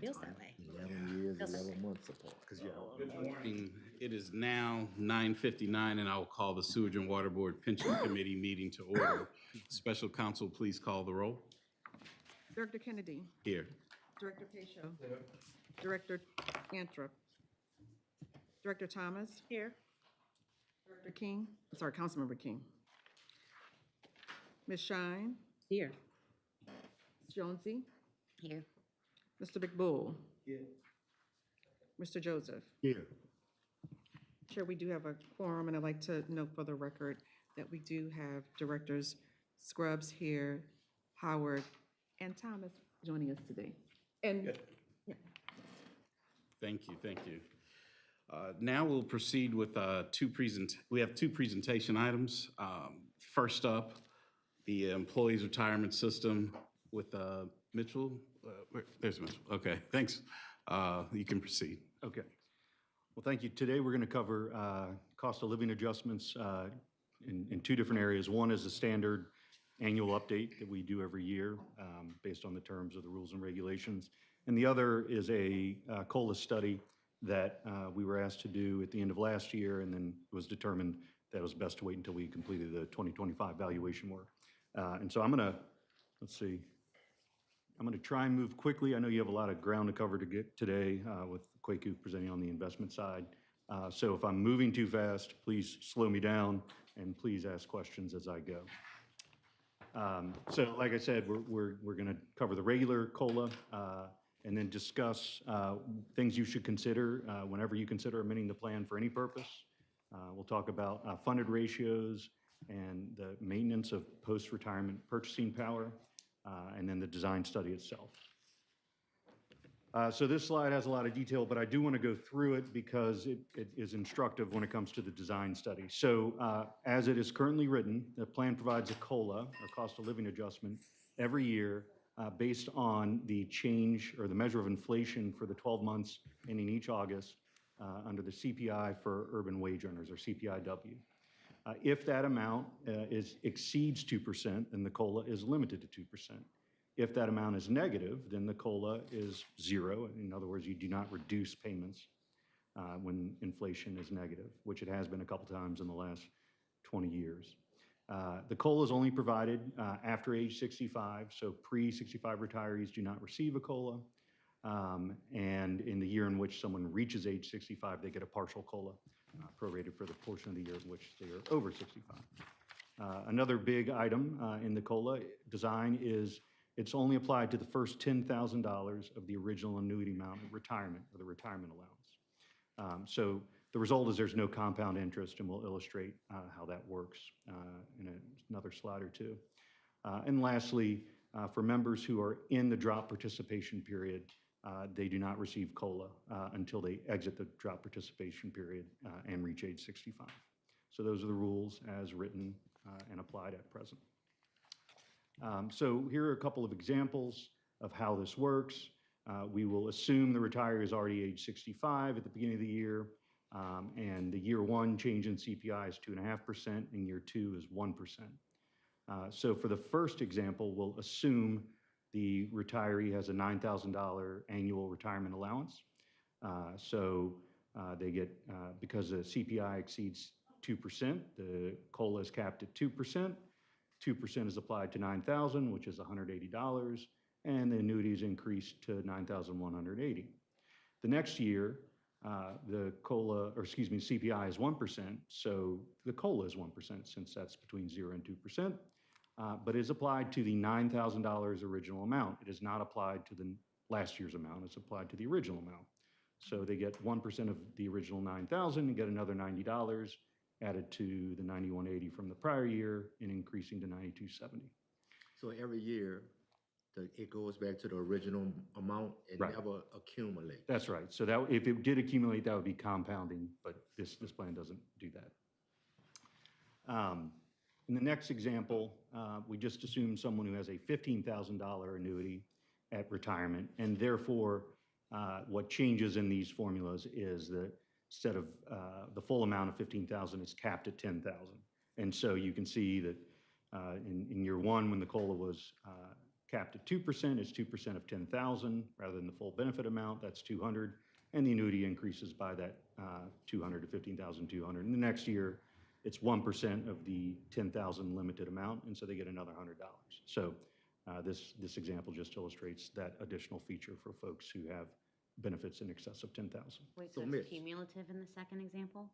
Feels that way. 11 years, Feels that 11 way. months apart. Good morning. It is now 9:59, and I will call the Sewage and Water Board Pension Committee meeting to order. Special counsel, please call the roll. Director Kennedy. Here. Director Pacho. Director Anthrop. Director Thomas. Here. Director King, sorry, Councilmember King. Ms. Shine. Here. Ms. Jonesy. Here. Mr. McBull. Mr. Joseph. Here. Chair, we do have a quorum, and I'd like to note for the record that we do have Directors Scruggs here, Howard, and Thomas joining us today. And, yeah. Thank you, thank you. Now we'll proceed with we have two presentation items. First up, the Employees Retirement System with Mitchell. There's Mitchell. Okay, thanks. You can proceed. Okay. Well, thank you. Today, we're going to cover cost of living adjustments in two different areas. One is a standard annual update that we do every year based on the terms of the rules and regulations. And the other is a COLA study that we were asked to do at the end of last year, and then it was determined that it was best to wait until we completed the 2025 valuation work. And so I'm going to, I'm going to try and move quickly. I know you have a lot of ground to cover to get today with Kwaku presenting on the investment side. So if I'm moving too fast, please slow me down and please ask questions as I go. So like I said, we're going to cover the regular COLA and then discuss things you should consider whenever you consider amending the plan for any purpose. We'll talk about funded ratios and the maintenance of post-retirement purchasing power, and then the design study itself. So this slide has a lot of detail, but I do want to go through it because it is instructive when it comes to the design study. So as it is currently written, the plan provides a COLA, or cost of living adjustment, every year based on the change or the measure of inflation for the 12 months ending each August under the CPI for urban wage earners, or CPIW. If that amount exceeds 2%, then the COLA is limited to 2%. If that amount is negative, then the COLA is zero. In other words, you do not reduce payments when inflation is negative, which it has been a couple times in the last 20 years. The COLA is only provided after age 65, so pre-65 retirees do not receive a COLA. And in the year in which someone reaches age 65, they get a partial COLA, prorated for the portion of the year in which they are over 65. Another big item in the COLA design is it's only applied to the first $10,000 of the original annuity amount of retirement, or the retirement allowance. So the result is there's no compound interest, and we'll illustrate how that works in another slide or two. And lastly, for members who are in the drop participation period, they do not receive COLA until they exit the drop participation period and reach age 65. So those are the rules as written and applied at present. So here are a couple of examples of how this works. We will assume the retiree is already age 65 at the beginning of the year, and the year one change in CPI is 2.5%, and year two is 1%. So for the first example, we'll assume the retiree has a $9,000 annual retirement allowance. So they get, because the CPI exceeds 2%, the COLA is capped at 2%. 2% is applied to $9,000, which is $180, and the annuity is increased to $9,180. The next year, the COLA, or excuse me, CPI is 1%, so the COLA is 1% since that's between 0 and 2%. But is applied to the $9,000 original amount. It is not applied to the last year's amount. It's applied to the original amount. So they get 1% of the original $9,000 and get another $90 added to the $91.80 from the prior year and increasing to $92.70. So every year, it goes back to the original amount and Right. never accumulate. That's right. So that if it did accumulate, that would be compounding, but this plan doesn't do that. In the next example, we just assume someone who has a $15,000 annuity at retirement, and therefore what changes in these formulas is that instead of the full amount of $15,000, it's capped at $10,000. And so you can see that in year one, when the COLA was capped at 2% is 2% of 10,000 rather than the full benefit amount, that's 200. And the annuity increases by that 200 to 15,200. And the next year, it's 1% of the 10,000 limited amount, and so they get another $100. So this example just illustrates that additional feature for folks who have benefits in excess of 10,000. Wait, So so Mitch- it's cumulative in the second example?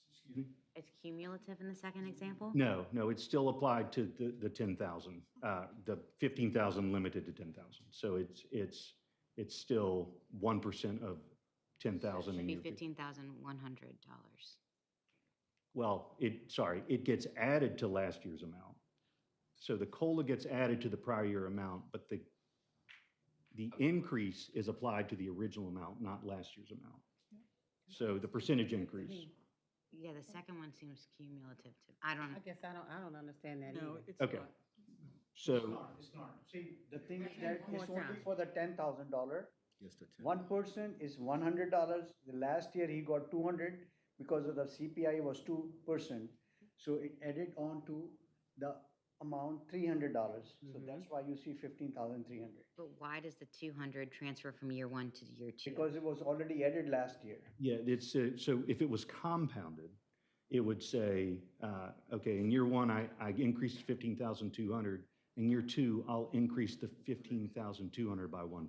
Excuse me? It's cumulative in the second example? No, it's still applied to the 10,000, the 15,000 limited to 10,000. So it's still 1% of 10,000 Should in be year two. $15,100. Well, it gets added to last year's amount. So the COLA gets added to the prior year amount, but the increase is applied to the original amount, not last year's amount. So the percentage increase. Yeah, the second one seems cumulative to, I don't, I guess I don't understand that No, either. it's Okay. not. So, It's not. See, the thing is that One more it's only time. for the $10,000. Just the 10. One person is $100. The last year he got 200 because of the CPI was 2%. So it added on to the amount $300. So that's why you see 15,300. but why does the 200 transfer from year one to year two? Because it was already added last year. yeah, it's, so if it was compounded, it would say, okay, in year one, I increased 15,200. In year two, I'll increase the 15,200 by 1%.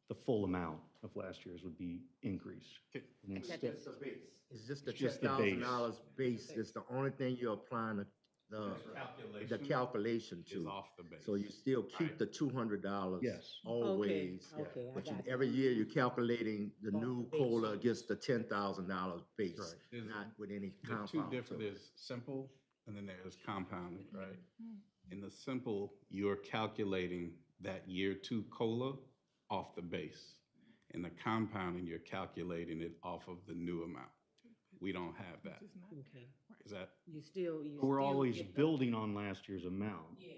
The full amount of last year's would be increased. And instead- It's the base. It's just the It's just the $10,000 base. It's the only thing you're applying the calculation Is to. off the base. So you still keep the $200. Yes. Always. Okay, I But got you. every year you're calculating the Off new the base. COLA against the $10,000 base, Right. Is it- not with any The two compound. different, there's simple and then there's compounded, right? In the simple, you're calculating that year two COLA off the base. In the compounding, you're calculating it off of the new amount. We don't have that. Okay, Is that? you still. We're always get the- building on last year's amount. Yeah.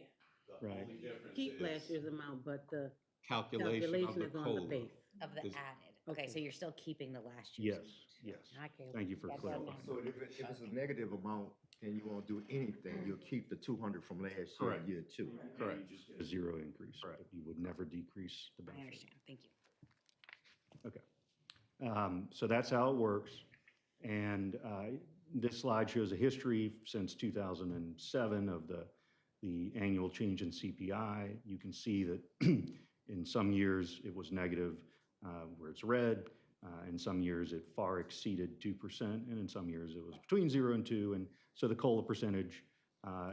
Right. Keep last year's amount, but the Calculation of calculation the is on the COLA. base. Of the Is- added. Okay, so Okay. you're still keeping the last year's. Yes. Okay. Thank you for That clarifying. makes So if it's a negative amount and you won't do anything, you'll keep the 200 from last year, Correct. year two. Correct. A zero increase, Correct. but you would never decrease the I benefit. understand, thank you. Okay. So that's how it works. And this slide shows a history since 2007 of the annual change in CPI. You can see that in some years it was negative, where it's red. In some years it far exceeded 2%, and in some years it was between 0 and 2. And so the COLA percentage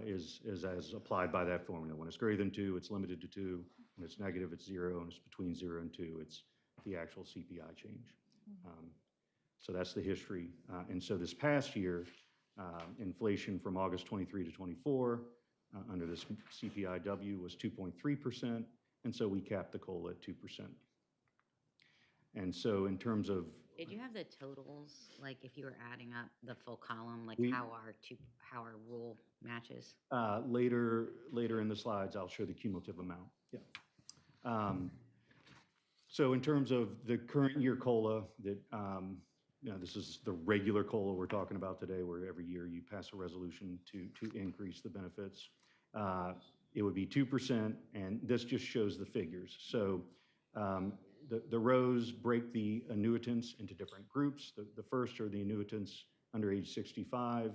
is as applied by that formula. When it's greater than 2, it's limited to 2. When it's negative, it's 0, and it's between 0 and 2, it's the actual CPI change. So that's the history. And so this past year, inflation from August 23 to 24 under this CPIW was 2.3%, and so we capped the COLA at 2%. And so in terms of, Did you have the totals, like if you were adding up the full column, like We- how our rule matches? later in the slides, I'll show the cumulative amount. Yeah. So in terms of the current year COLA, that, this is the regular COLA we're talking about today, where every year you pass a resolution to increase the benefits. It would be 2%, and this just shows the figures. So the rows break the annuitants into different groups. The first are the annuitants under age 65.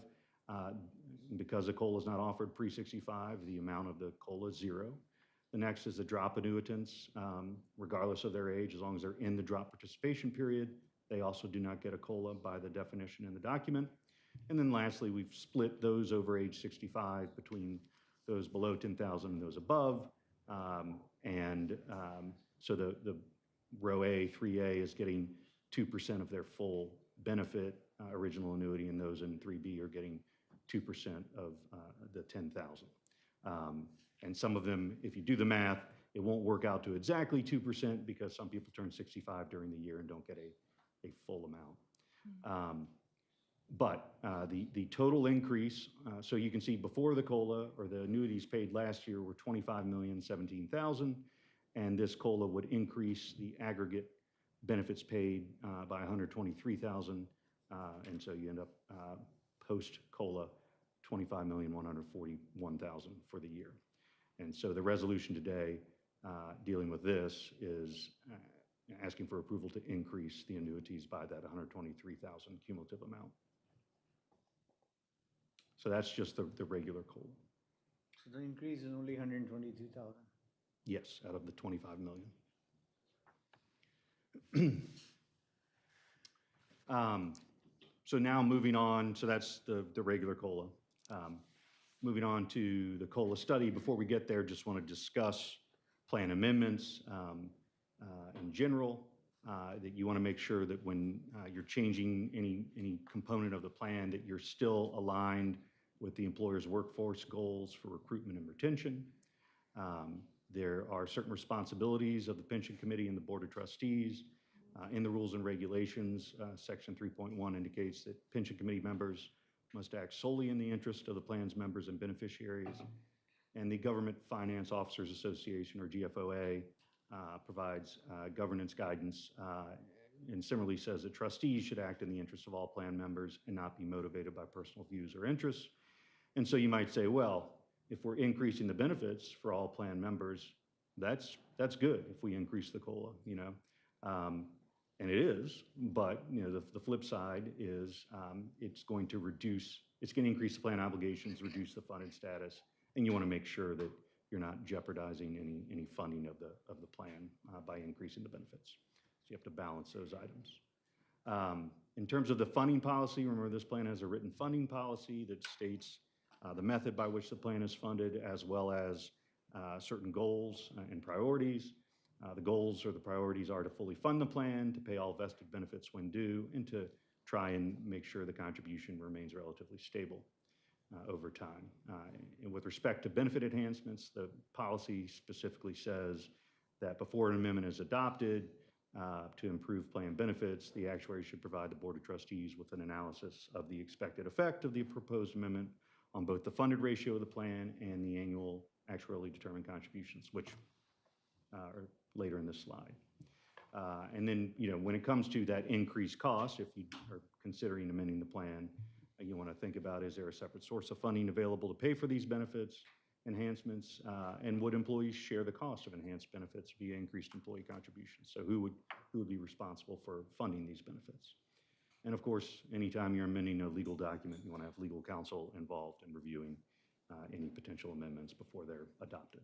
Because the COLA is not offered pre-65, the amount of the COLA is 0. The next is the drop annuitants, regardless of their age, as long as they're in the drop participation period. They also do not get a COLA by the definition in the document. And then lastly, we've split those over age 65 between those below 10,000 and those above. So the row A, 3A is getting 2% of their full benefit original annuity, and those in 3B are getting 2% of the 10,000. And some of them, if you do the math, it won't work out to exactly 2% because some people turn 65 during the year and don't get a full amount. But the total increase, so you can see before the COLA, or the annuities paid last year were $25,017,000, and this COLA would increase the aggregate benefits paid by $123,000, and so you end up post-COLA $25,141,000 for the year. And so the resolution today dealing with this is asking for approval to increase the annuities by that 123,000 cumulative amount. So that's just the regular COLA. So the increase is only 123,000. Yes, out of the 25 million. So now moving on, so that's the regular COLA. Moving on to the COLA study. Before we get there, just want to discuss plan amendments in general, that you want to make sure that when you're changing any component of the plan, that you're still aligned with the employer's workforce goals for recruitment and retention. There are certain responsibilities of the pension committee and the board of trustees. In the rules and regulations, section 3.1 indicates that pension committee members must act solely in the interest of the plan's members and beneficiaries. And the Government Finance Officers Association, or GFOA, provides governance guidance and similarly says that trustees should act in the interest of all plan members and not be motivated by personal views or interests. And so you might say, well, if we're increasing the benefits for all plan members, that's good if we increase the COLA, you know. And it is, but you know, the flip side is it's going to increase the plan obligations, reduce the funded status, and you want to make sure that you're not jeopardizing any funding of the plan by increasing the benefits. So you have to balance those items. In terms of the funding policy, remember this plan has a written funding policy that states the method by which the plan is funded, as well as certain goals and priorities. The goals or the priorities are to fully fund the plan, to pay all vested benefits when due, and to try and make sure the contribution remains relatively stable over time. And with respect to benefit enhancements, the policy specifically says that before an amendment is adopted to improve plan benefits, the actuary should provide the Board of Trustees with an analysis of the expected effect of the proposed amendment on both the funded ratio of the plan and the annual actuarially determined contributions, which are later in this slide. And then, you know, when it comes to that increased cost, if you are considering amending the plan, you want to think about, is there a separate source of funding available to pay for these benefits enhancements? And would employees share the cost of enhanced benefits via increased employee contributions? So who would be responsible for funding these benefits? And of course, anytime you're amending a legal document, you want to have legal counsel involved in reviewing any potential amendments before they're adopted.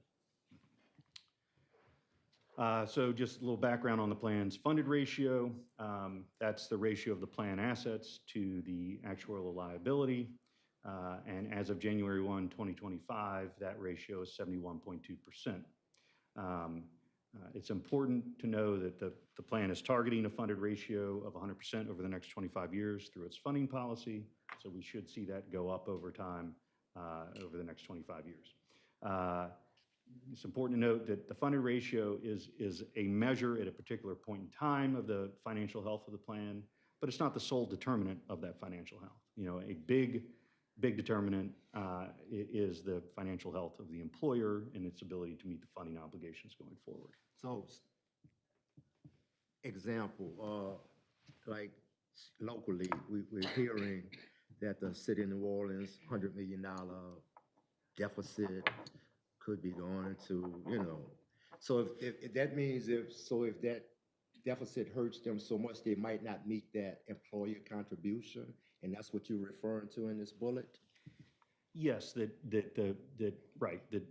So just a little background on the plan's funded ratio. That's the ratio of the plan assets to the actuarial liability. And as of January 1, 2025, that ratio is 71.2%. It's important to know that the plan is targeting a funded ratio of 100% over the next 25 years through its funding policy. So we should see that go up over time over the next 25 years. It's important to note that the funded ratio is a measure at a particular point in time of the financial health of the plan, but it's not the sole determinant of that financial health. You know, a big determinant is the financial health of the employer and its ability to meet the funding obligations going forward. So, example, like locally, we're hearing that the city of New Orleans $100 million deficit could be going to, you know. So if that means if that deficit hurts them so much, they might not meet that employer contribution, and that's what you're referring to in this bullet? Yes, right, that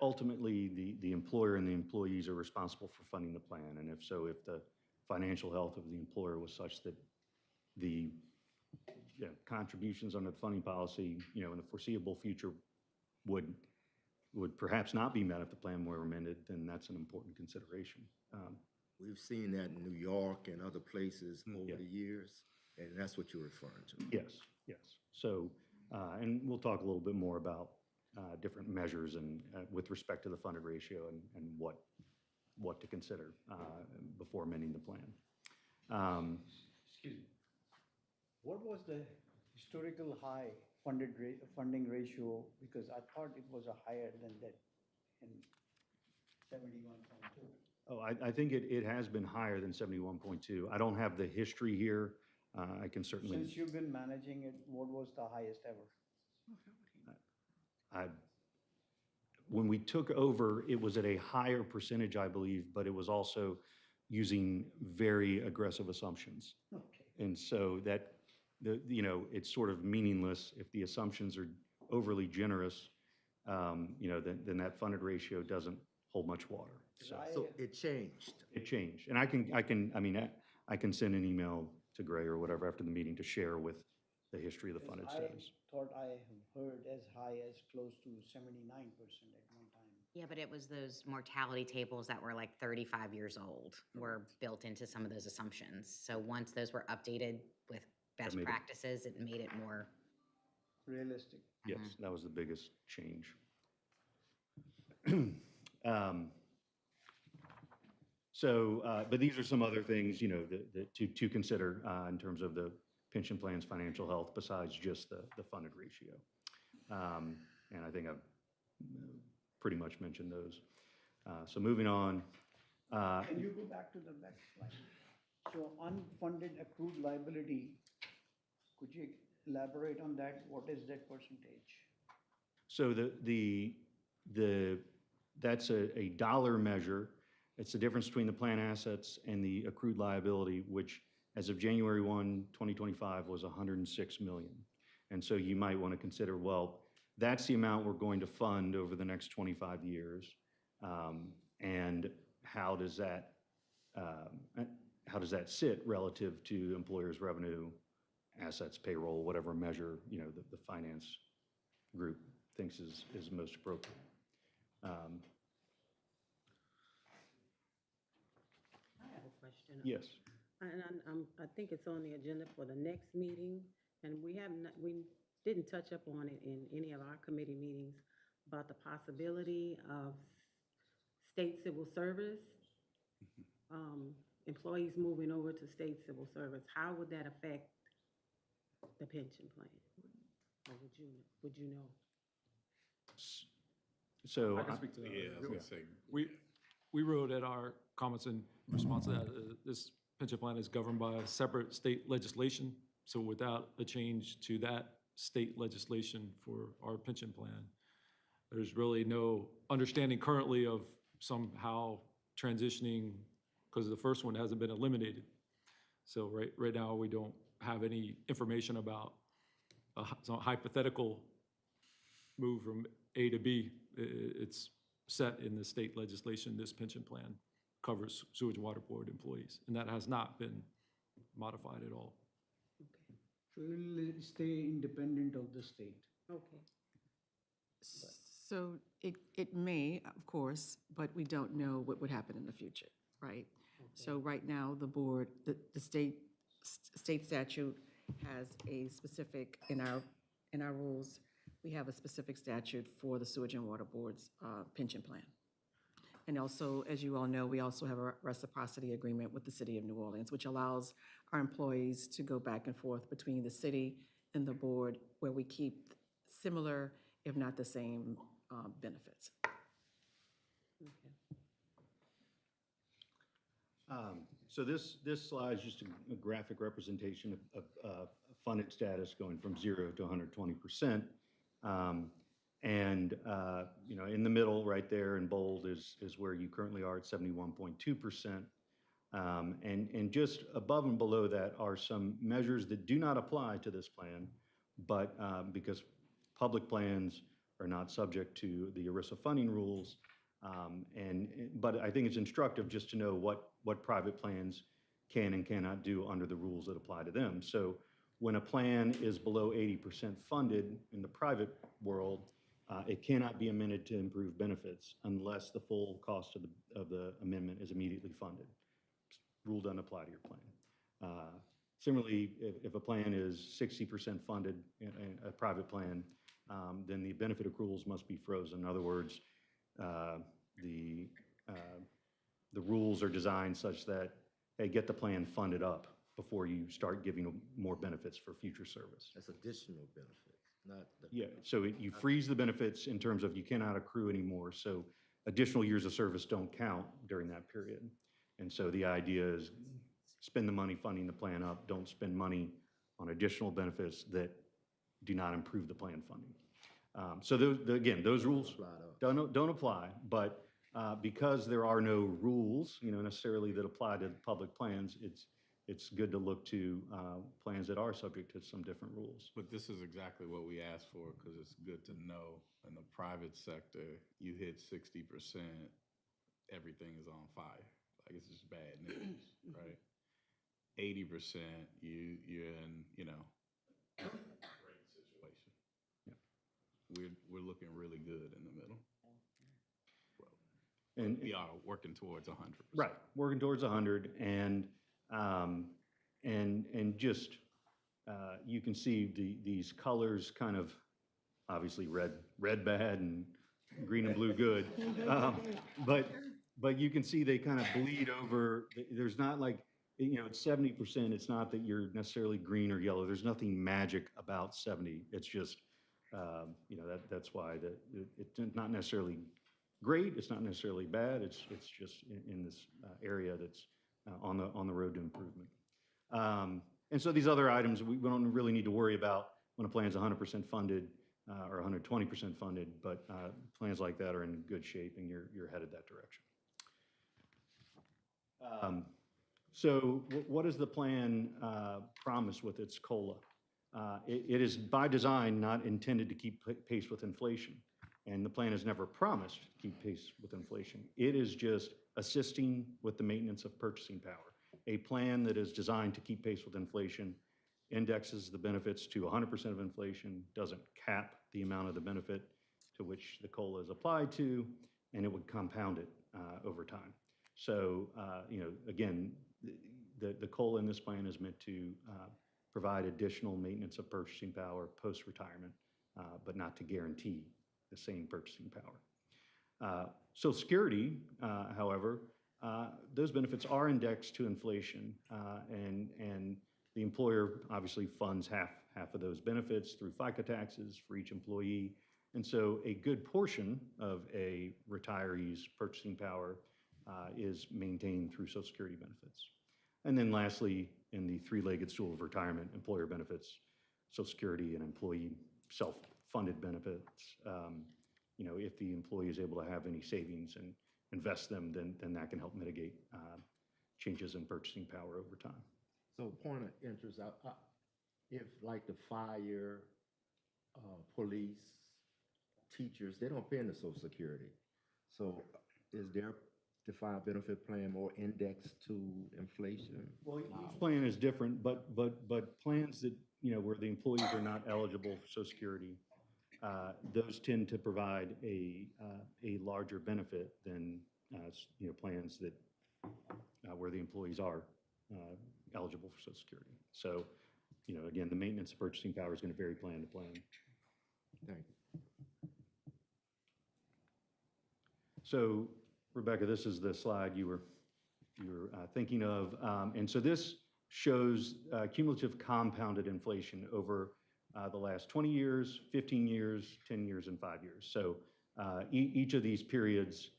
ultimately the employer and the employees are responsible for funding the plan. And if the financial health of the employer was such that the contributions under the funding policy, you know, in the foreseeable future would perhaps not be met if the plan were amended, then that's an important consideration. We've seen that in New York and other places over the years, and that's what you're referring to. Yes. So, and we'll talk a little bit more about different measures and with respect to the funded ratio and what to consider before amending the plan. Excuse me. What was the historical high funding ratio? Because I thought it was a higher than that in 71.2. Oh, I think it has been higher than 71.2. I don't have the history here. I can certainly. Since you've been managing it, what was the highest ever? when we took over, it was at a higher percentage, I believe, but it was also using very aggressive assumptions. Okay. And so that, it's sort of meaningless if the assumptions are overly generous, then that funded ratio doesn't hold much water. So So it changed. it changed. And I can send an email to Gray or whatever after the meeting to share with the history of the funded I status. thought I have heard as high as close to 79% at one time. Yeah, but it was those mortality tables that were like 35 years old were built into some of those assumptions. So once those were updated with best made it- practices, it made it more. Realistic. Yes, that was the biggest change. But these are some other things, to consider in terms of the pension plan's financial health besides just the funded ratio. And I think I've pretty much mentioned those. So moving on. Can you go back to the next slide? So unfunded accrued liability, could you elaborate on that? What is that percentage? So that's a dollar measure. It's the difference between the plan assets and the accrued liability, which as of January 1, 2025 was 106 million. And so you might want to consider, well, that's the amount we're going to fund over the next 25 years. And how does that sit relative to employers' revenue, assets, payroll, whatever measure, the finance group thinks is most appropriate. I have a question. Yes. I think it's on the agenda for the next meeting, and we didn't touch up on it in any of our committee meetings about the possibility of state civil service, employees moving over to state civil service. How would that affect the pension plan? Or would you know? So, I can speak to that. Yeah, I was gonna say, We wrote at our comments in response to that, this pension plan is governed by a separate state legislation. So without a change to that state legislation for our pension plan, there's really no understanding currently of somehow transitioning, because the first one hasn't been eliminated. So right now, we don't have any information about some hypothetical move from A to B. It's set in the state legislation. This pension plan covers sewage and water board employees, and that has not been modified at all. So it will stay independent of the state. Okay. So it may, of course, but we don't know what would happen in the future, right? So right now, the board, the state statute has a specific, in our rules, we have a specific statute for the Sewage and Water Board's pension plan. And also, as you all know, we also have a reciprocity agreement with the City of New Orleans, which allows our employees to go back and forth between the city and the board, where we keep similar, if not the same, benefits. So this slide is just a graphic representation of funded status going from 0 to 120%. In the middle, right there in bold, is where you currently are at 71.2%. And just above and below that are some measures that do not apply to this plan, but because public plans are not subject to the ERISA funding rules. But I think it's instructive just to know what private plans can and cannot do under the rules that apply to them. So when a plan is below 80% funded in the private world, it cannot be amended to improve benefits unless the full cost of the amendment is immediately funded. Rule doesn't apply to your plan. Similarly, if a plan is 60% funded in a private plan, then the benefit accruals must be frozen. In other words, the rules are designed such that, hey, get the plan funded up before you start giving more benefits for future service. That's additional benefits, not the. Yeah, so you freeze the benefits in terms of you cannot accrue anymore, so additional years of service don't count during that period. And so the idea is spend the money funding the plan up, don't spend money on additional benefits that do not improve the plan funding. So again, those rules Apply to- don't apply, but because there are no rules, necessarily that apply to public plans, it's good to look to plans that are subject to some different rules. But this is exactly what we asked for, because it's good to know in the private sector, you hit 60%, everything is on fire. Like, it's just bad news, right? 80%, you're in, great situation. We're looking really good in the middle. And We are working towards 100%. right, working towards 100, and just you can see these colors kind of obviously red bad and green and blue good, but you can see they kind of bleed over. There's not like, it's 70%. It's not that you're necessarily green or yellow. There's nothing magic about 70. It's just that's why it's not necessarily great. It's not necessarily bad. It's just in this area that's on the road to improvement. And so these other items we don't really need to worry about when a plan's 100% funded or 120% funded, but plans like that are in good shape and you're headed that direction. So what does the plan promise with its COLA? It is by design not intended to keep pace with inflation, and the plan has never promised to keep pace with inflation. It is just assisting with the maintenance of purchasing power. A plan that is designed to keep pace with inflation indexes the benefits to 100% of inflation, doesn't cap the amount of the benefit to which the COLA is applied to, and it would compound it over time. So, again, the COLA in this plan is meant to provide additional maintenance of purchasing power post-retirement, but not to guarantee the same purchasing power. Social Security, however, those benefits are indexed to inflation, and the employer obviously funds half of those benefits through FICA taxes for each employee. And so a good portion of a retiree's purchasing power is maintained through Social Security benefits. And then lastly, in the three-legged stool of retirement, employer benefits, Social Security, and employee self-funded benefits. If the employee is able to have any savings and invest them, then that can help mitigate changes in purchasing power over time. So point of interest, if like the fire, police, teachers, they don't pay into Social Security. So is their defined benefit plan more indexed to inflation? Well, each plan is different, but plans that, where the employees are not eligible for Social Security, those tend to provide a larger benefit than, plans that, where the employees are eligible for Social Security. So, again, the maintenance of purchasing power is going to vary plan to plan. Thank you. So, Rebecca, this is the slide you were thinking of. And so this shows cumulative compounded inflation over the last 20 years, 15 years, 10 years, and 5 years. So each of these periods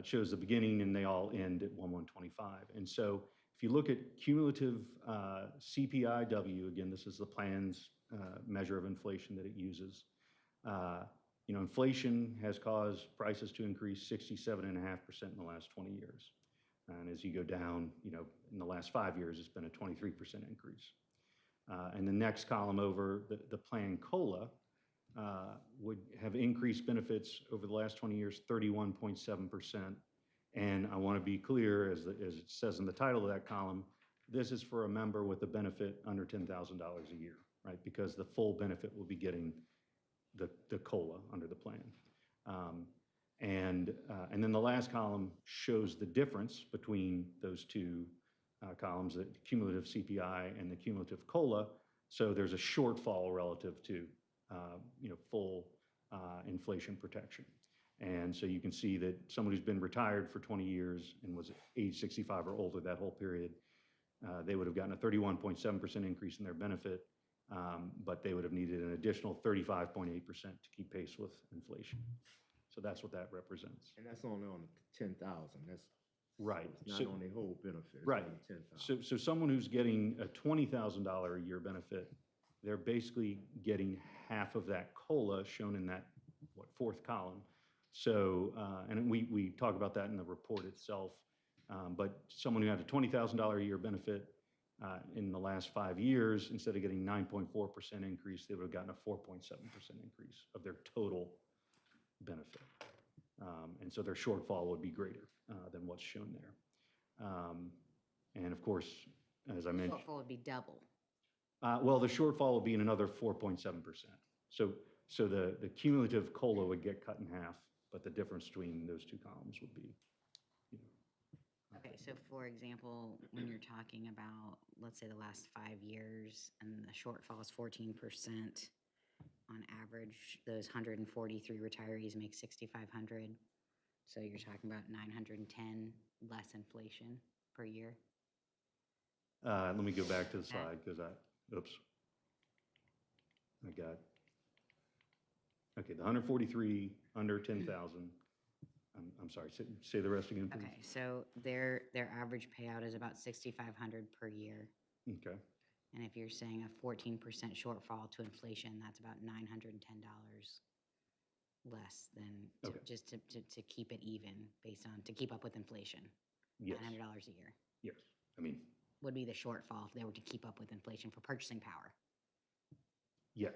shows the beginning, and they all end at 1/1/25. And so if you look at cumulative CPIW, again, this is the plan's measure of inflation that it uses. Inflation has caused prices to increase 67.5% in the last 20 years. And as you go down, in the last 5 years, it's been a 23% increase. And the next column over, the plan COLA would have increased benefits over the last 20 years, 31.7%. And I want to be clear, as it says in the title of that column, this is for a member with a benefit under $10,000 a year, right? Because the full benefit will be getting the COLA under the plan. And then the last column shows the difference between those two columns, the cumulative CPI and the cumulative COLA. So there's a shortfall relative to full inflation protection. And so you can see that someone who's been retired for 20 years and was age 65 or older that whole period, they would have gotten a 31.7% increase in their benefit, but they would have needed an additional 35.8% to keep pace with inflation. So that's what that represents. And that's only on the 10,000. That's right. It's not on the whole benefit. It's Right. on the 10,000. So someone who's getting a $20,000 a year benefit, they're basically getting half of that COLA shown in that fourth column. So, and we talk about that in the report itself. But someone who had a $20,000 a year benefit in the last 5 years, instead of getting 9.4% increase, they would have gotten a 4.7% increase of their total benefit. And so their shortfall would be greater than what's shown there. And of course, as I mentioned, Shortfall would be double. well, the shortfall would be in another 4.7%. So the cumulative COLA would get cut in half, but the difference between those two columns would be, you know. Okay, so for example, when you're talking about, let's say the last 5 years and the shortfall is 14%, on average, those 143 retirees make 6,500. So you're talking about 910 less inflation per year. Let me go back to the slide because oops. I got, okay, the 143 under 10,000. I'm sorry, say the rest again, please. Okay, so their average payout is about 6,500 per year. Okay. And if you're saying a 14% shortfall to inflation, that's about $910 less than, Okay. just to keep it even based on, to keep up with inflation. Yes. $900 a year Yes. I mean, would be the shortfall if they were to keep up with inflation for purchasing power. yeah.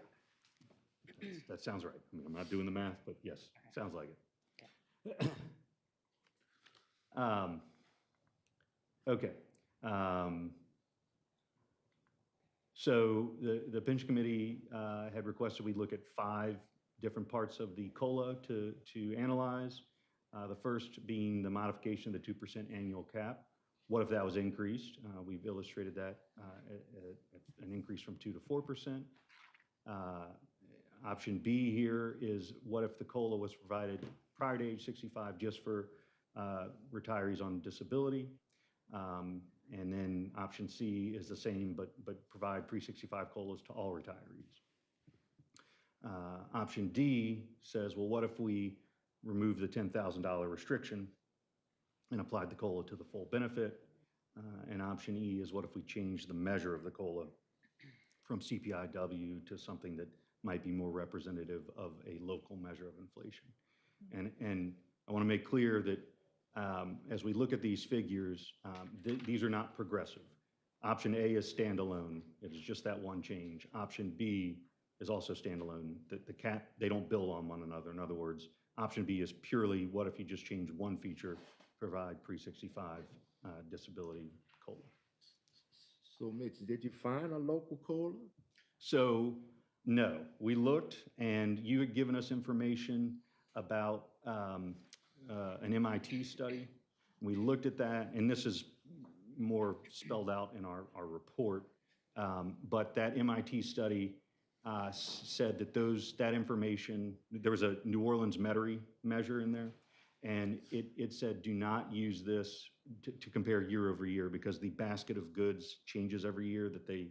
That sounds right. I mean, I'm not doing the math, but yes, sounds like it. Okay. So the pension committee had requested we look at 5 different parts of the COLA to analyze. The first being the modification of the 2% annual cap. What if that was increased? We've illustrated that at an increase from 2 to 4%. Option B here is what if the COLA was provided prior to age 65 just for retirees on disability? And then option C is the same, but provide pre-65 COLAs to all retirees. Option D says, well, what if we remove the $10,000 restriction and applied the COLA to the full benefit? And option E is what if we change the measure of the COLA from CPIW to something that might be more representative of a local measure of inflation. And I want to make clear that as we look at these figures, these are not progressive. Option A is standalone. It is just that one change. Option B is also standalone. The cap, they don't build on one another. In other words, option B is purely what if you just change one feature, provide pre-65 disability COLA. So Mitch, did you find a local COLA? So no, we looked and you had given us information about an MIT study. We looked at that, and this is more spelled out in our report, but that MIT study said that that information, there was a New Orleans Metairie measure in there, and it said do not use this to compare year over year because the basket of goods changes every year that they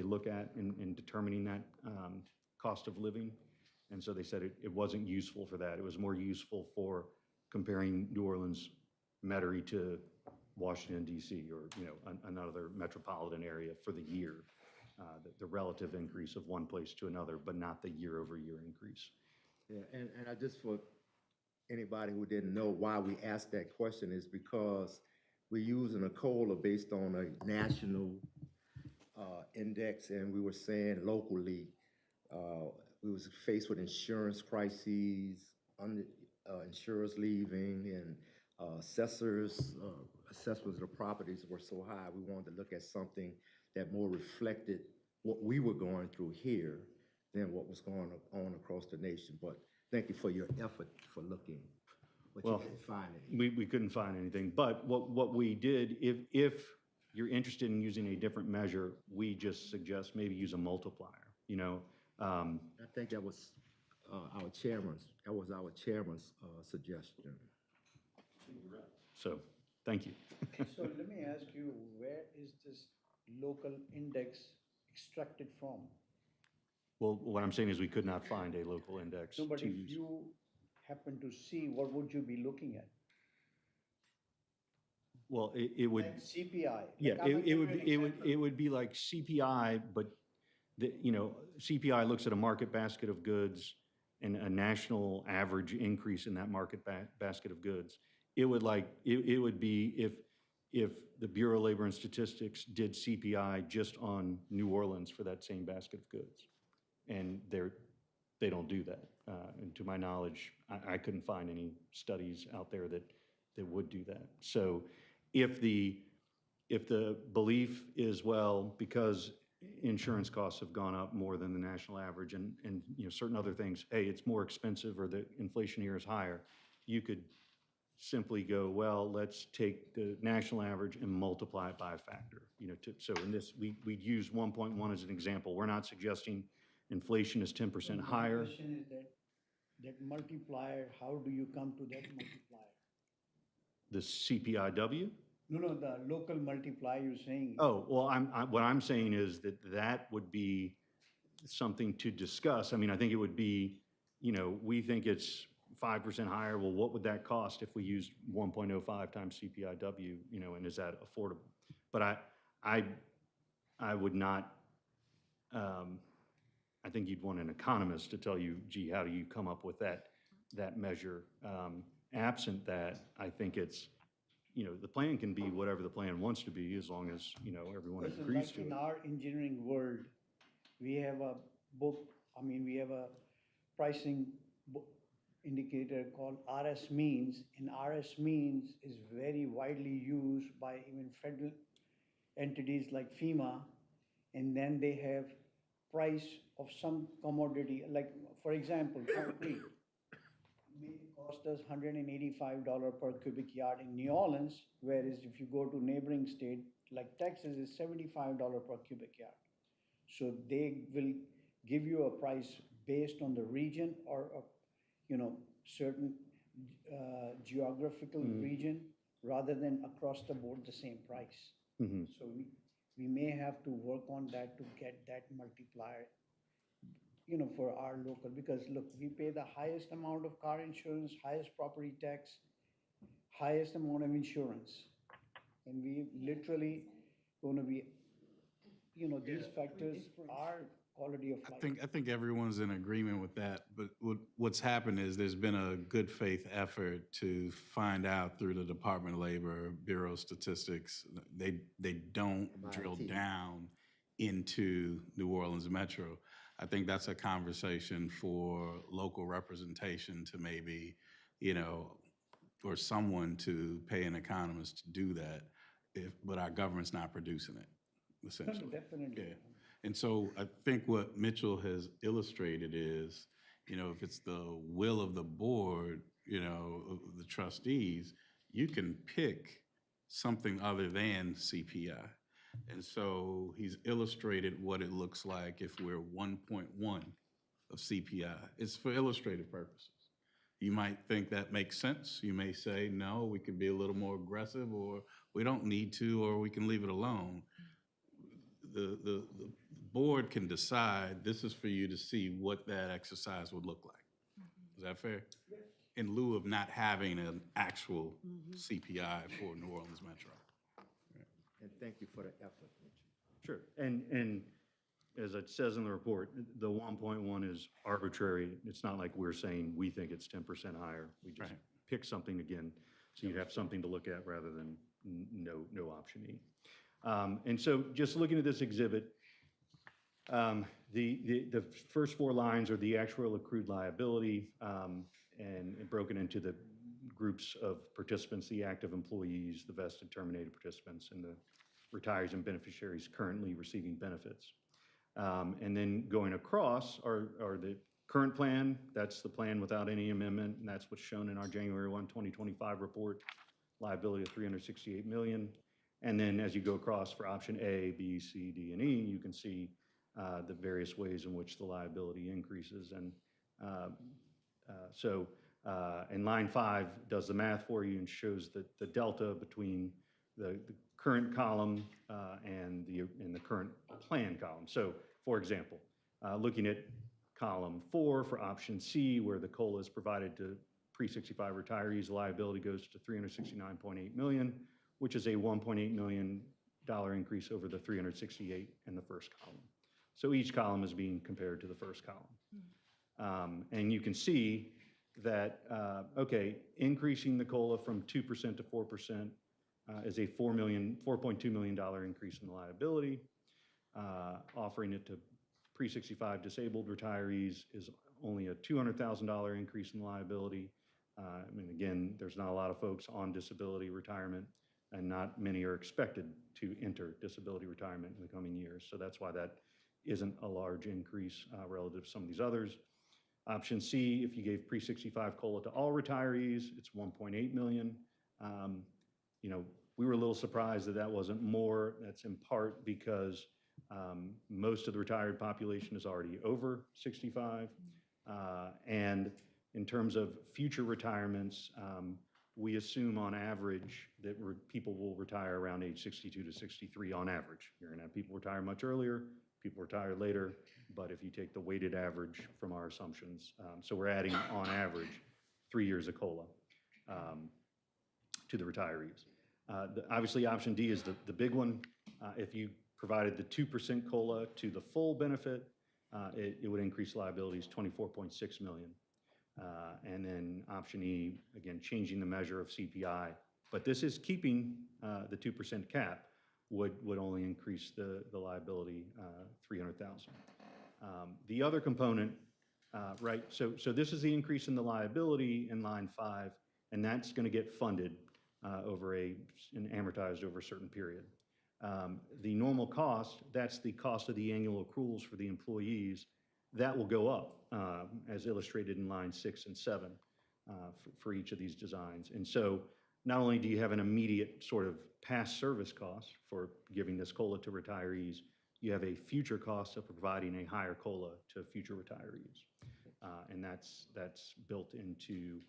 look at in determining that cost of living. And so they said it wasn't useful for that. It was more useful for comparing New Orleans Metairie to Washington, D.C., or another metropolitan area for the year, the relative increase of one place to another, but not the year-over-year increase. Yeah, and I just, for anybody who didn't know why we asked that question, is because we're using a COLA based on a national index, and we were saying locally, we was faced with insurance crises, insurers leaving, and assessments of the properties were so high. We wanted to look at something that more reflected what we were going through here than what was going on across the nation. But thank you for your effort for looking, but Well, you didn't find anything. We couldn't find anything, but what we did, if you're interested in using a different measure, we just suggest maybe use a multiplier, I think that was our chairman's suggestion. So, thank you. So let me ask you, where is this local index extracted from? Well, what I'm saying is we could not find a local index No, but to if use. you happen to see, what would you be looking at? Well, it would, Like CPI. yeah, Like, I'm gonna give you an example. it would be like CPI, but CPI looks at a market basket of goods, a national average increase in that market basket of goods, it would be if the Bureau of Labor and Statistics did CPI just on New Orleans for that same basket of goods. And they don't do that. And to my knowledge, I couldn't find any studies out there that would do that. So if the belief is, well, because insurance costs have gone up more than the national average and certain other things, hey, it's more expensive or the inflation here is higher, you could simply go, well, let's take the national average and multiply it by a factor. So in this, we'd use 1.1 as an example. We're not suggesting inflation is 10% higher. The question is that multiplier, how do you come to that multiplier? The CPIW? No, the local multiplier you're saying. Oh, well, what I'm saying is that would be something to discuss. I mean, I think it would be, we think it's 5% higher. Well, what would that cost if we used 1.05 times CPIW, and is that affordable? But I would not, I think you'd want an economist to tell you, gee, how do you come up with that measure? Absent that, I think it's, the plan can be whatever the plan wants to be as long as, everyone Listen, agrees like to in it. our engineering world, we have a book, we have a pricing indicator called RS means, and RS means is very widely used by even federal entities like FEMA, and then they have price of some commodity, like, for example, concrete may cost us $185 per cubic yard in New Orleans, whereas if you go to neighboring state like Texas, it's $75 per cubic yard. So they will give you a price based on the region or certain geographical region, rather than across the board the same price. So we may have to work on that to get that multiplier, for our local, because look, we pay the highest amount of car insurance, highest property tax, highest amount of insurance. And we literally gonna be, these factors are quality of life. I think everyone's in agreement with that, but what's happened is there's been a good faith effort to find out through the Department of Labor, Bureau of Statistics, they don't drill down into New Orleans Metro. I think that's a conversation for local representation to maybe, or someone to pay an economist to do that, but our government's not producing it, essentially. Definitely. Yeah. And so I think what Mitchell has illustrated is, if it's the will of the board, of the trustees, you can pick something other than CPI. And so he's illustrated what it looks like if we're 1.1 of CPI. It's for illustrative purposes. You might think that makes sense. You may say, no, we could be a little more aggressive, or we don't need to, or we can leave it alone. The board can decide this is for you to see what that exercise would look like. Is that fair? In lieu of not having an actual CPI for New Orleans Metro. And thank you for the effort, Mitch. Sure. And as it says in the report, the 1.1 is arbitrary. It's not like we're saying we think it's 10% higher. We just pick something again, so you'd have something to look at rather than no option E. And so just looking at this exhibit, the first four lines are the actual accrued liability, and broken into the groups of participants, the active employees, the vested terminated participants, and the retirees and beneficiaries currently receiving benefits. And then going across are the current plan. That's the plan without any amendment, and that's what's shown in our January 1, 2025 report, liability of $368 million. And then as you go across for option A, B, C, D, and E, you can see the various ways in which the liability increases. And and line 5 does the math for you and shows the delta between the current column and the current plan column. So, for example, looking at column 4 for option C, where the COLA is provided to pre-65 retirees, the liability goes to $369.8 million, which is a $1.8 million increase over the 368 in the first column. So each column is being compared to the first column. And you can see that, okay, increasing the COLA from 2% to 4% is a $4.2 million increase in the liability. Offering it to pre-65 disabled retirees is only a $200,000 increase in liability. I mean, again, there's not a lot of folks on disability retirement, and not many are expected to enter disability retirement in the coming years. So that's why that isn't a large increase relative to some of these others. Option C, if you gave pre-65 COLA to all retirees, it's $1.8 million. You know, we were a little surprised that that wasn't more. That's in part because most of the retired population is already over 65. And in terms of future retirements, we assume on average that people will retire around age 62 to 63 on average. You're going to have people retire much earlier, people retire later, but if you take the weighted average from our assumptions, so we're adding on average 3 years of COLA to the retirees. Obviously, option D is the big one. If you provided the 2% COLA to the full benefit, it would increase liabilities $24.6 million. And then option E, again, changing the measure of CPI, but this is keeping the 2% cap, would only increase the liability $300,000. The other component, right, so this is the increase in the liability in line 5, and that's going to get funded and amortized over a certain period. The normal cost, that's the cost of the annual accruals for the employees, that will go up as illustrated in line 6 and 7 for each of these designs. And so not only do you have an immediate sort of past service cost for giving this COLA to retirees, you have a future cost of providing a higher COLA to future retirees. And that's built into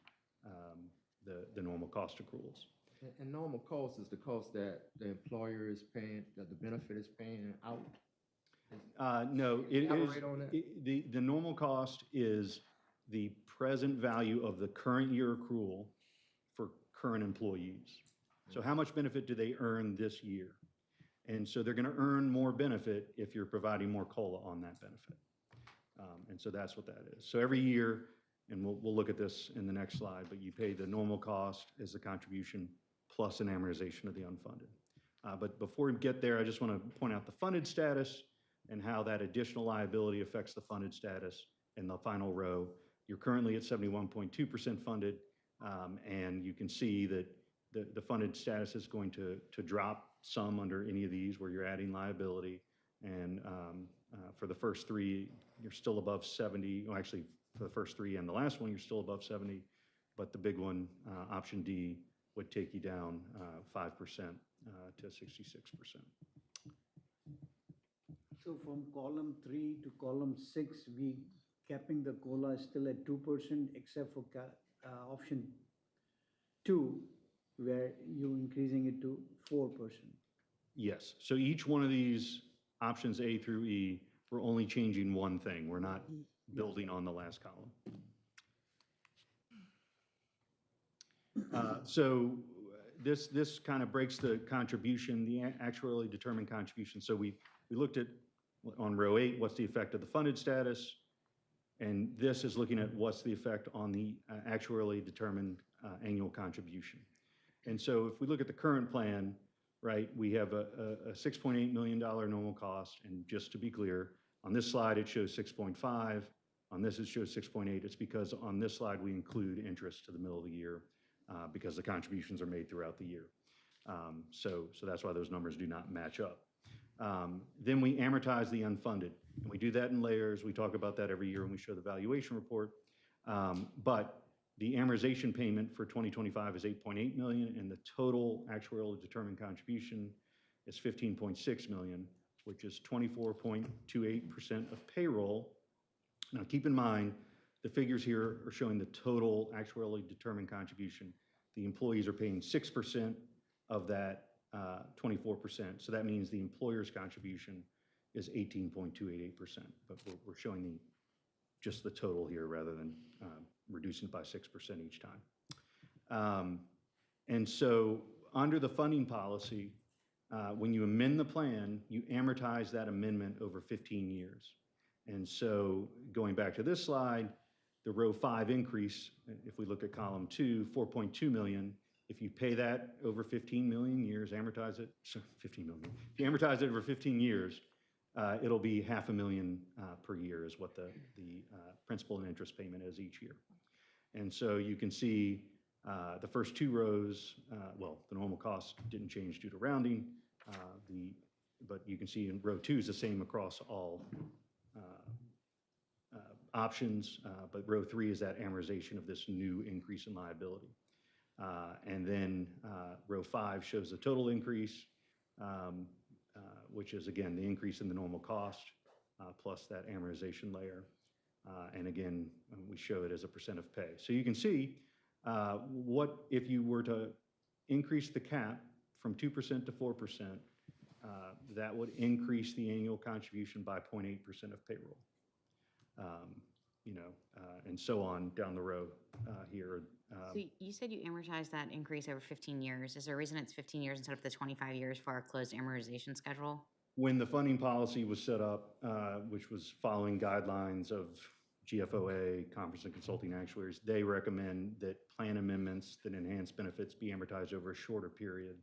the normal cost accruals. And normal cost is the cost that the employer is paying, that the benefit is paying out? No, it is, Elaborate on that. the normal cost is the present value of the current year accrual for current employees. So how much benefit do they earn this year? And so they're going to earn more benefit if you're providing more COLA on that benefit. And so that's what that is. So every year, and we'll look at this in the next slide, but you pay the normal cost as the contribution plus an amortization of the unfunded. But before we get there, I just want to point out the funded status and how that additional liability affects the funded status in the final row. You're currently at 71.2% funded, and you can see that the funded status is going to drop some under any of these where you're adding liability. And for the first 3, you're still above 70. Well, actually, for the first 3 and the last one, you're still above 70. But the big one, option D, would take you down 5% to 66%. So from column 3 to column 6, we capping the COLA is still at 2%, except for option 2, where you increasing it to 4%. Yes. So each one of these options A through E, we're only changing one thing. We're not building on the last column. So this kind of breaks the contribution, the actuarially determined contribution. So we looked at, on row 8, what's the effect of the funded status? And this is looking at what's the effect on the actuarially determined annual contribution. And so if we look at the current plan, right, we have a $6.8 million normal cost. And just to be clear, on this slide, it shows 6.5. On this, it shows 6.8. It's because on this slide, we include interest to the middle of the year because the contributions are made throughout the year. So that's why those numbers do not match up. Then we amortize the unfunded. And we do that in layers. We talk about that every year when we show the valuation report. But the amortization payment for 2025 is $8.8 million, and the total actuarially determined contribution is $15.6 million, which is 24.28% of payroll. Now, keep in mind, the figures here are showing the total actuarially determined contribution. The employees are paying 6% of that 24%. So that means the employer's contribution is 18.288%. But we're showing just the total here rather than reducing it by 6% each time. And so under the funding policy, when you amend the plan, you amortize that amendment over 15 years. And so going back to this slide, the row 5 increase, if we look at column 2, 4.2 million, if you pay that over 15 million years, amortize it, 15 million, if you amortize it over 15 years, it'll be $500,000 per year is what the principal and interest payment is each year. And so you can see the first 2 rows, well, the normal cost didn't change due to rounding, but you can see in row 2 is the same across all options, but row 3 is that amortization of this new increase in liability. And then row 5 shows the total increase, which is, again, the increase in the normal cost plus that amortization layer. And again, we show it as a percent of pay. So you can see what if you were to increase the cap from 2% to 4%, that would increase the annual contribution by 0.8% of payroll. And so on down the road here. So you said you amortized that increase over 15 years. Is there a reason it's 15 years instead of the 25 years for our closed amortization schedule? When the funding policy was set up, which was following guidelines of GFOA, Conference and Consulting Actuaries, they recommend that plan amendments that enhance benefits be amortized over a shorter period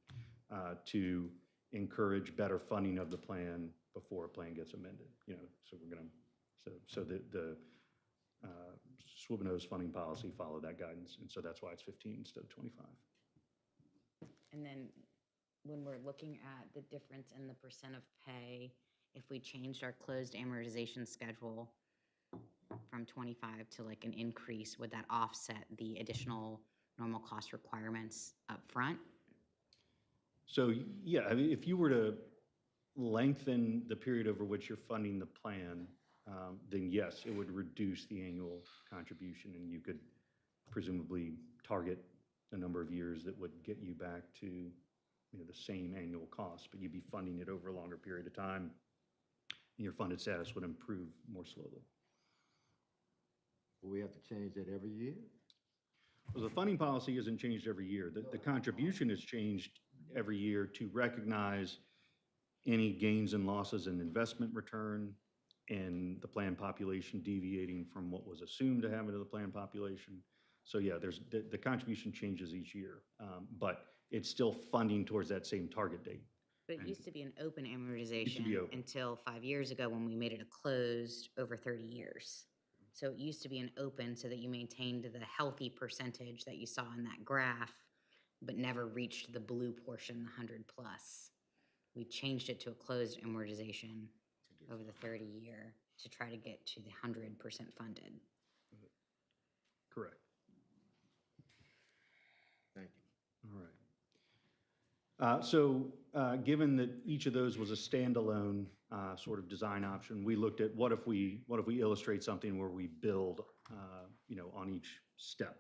to encourage better funding of the plan before a plan gets amended. So we're going to, so the SWBNO's funding policy followed that guidance, and so that's why it's 15 instead of 25. And then when we're looking at the difference in the percent of pay, if we changed our closed amortization schedule from 25 to like an increase, would that offset the additional normal cost requirements up front? So, yeah, I mean, if you were to lengthen the period over which you're funding the plan, then yes, it would reduce the annual contribution, and you could presumably target a number of years that would get you back to the same annual cost, but you'd be funding it over a longer period of time, and your funded status would improve more slowly. We have to change that every year? Well, the funding policy isn't changed every year. The contribution is changed every year to recognize any gains and losses in investment return and the plan population deviating from what was assumed to happen to the plan population. So yeah, the contribution changes each year, but it's still funding towards that same target date. But it used to be an open amortization be open. until 5 years ago when we made it a closed over 30 years. So it used to be an open so that you maintained the healthy percentage that you saw in that graph, but never reached the blue portion, the 100 plus. We changed it to a closed amortization over the 30-year to try to get to the 100% funded. Correct. Thank you. All right. So given that each of those was a standalone sort of design option, we looked at what if we illustrate something where we build, on each step.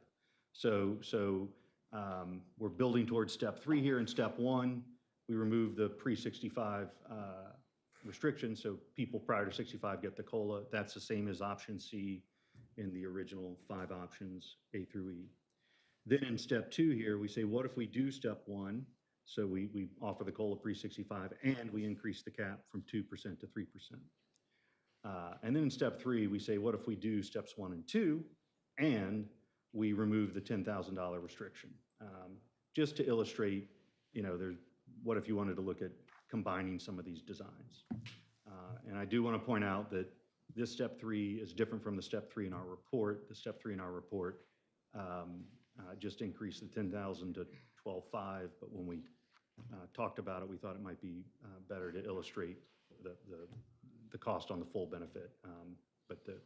So we're building towards step 3 here. In step 1, we remove the pre-65 restriction, so people prior to 65 get the COLA. That's the same as option C in the original 5 options, A through E. Then in step 2 here, we say, what if we do step 1? So we offer the COLA pre-65 and we increase the cap from 2% to 3%. And then in step 3, we say, what if we do steps 1 and 2 and we remove the $10,000 restriction? Just to illustrate, what if you wanted to look at combining some of these designs? And I do want to point out that this step 3 is different from the step 3 in our report. The step 3 in our report just increased the 10,000 to 12.5, but when we talked about it, we thought it might be better to illustrate the cost on the full benefit. But the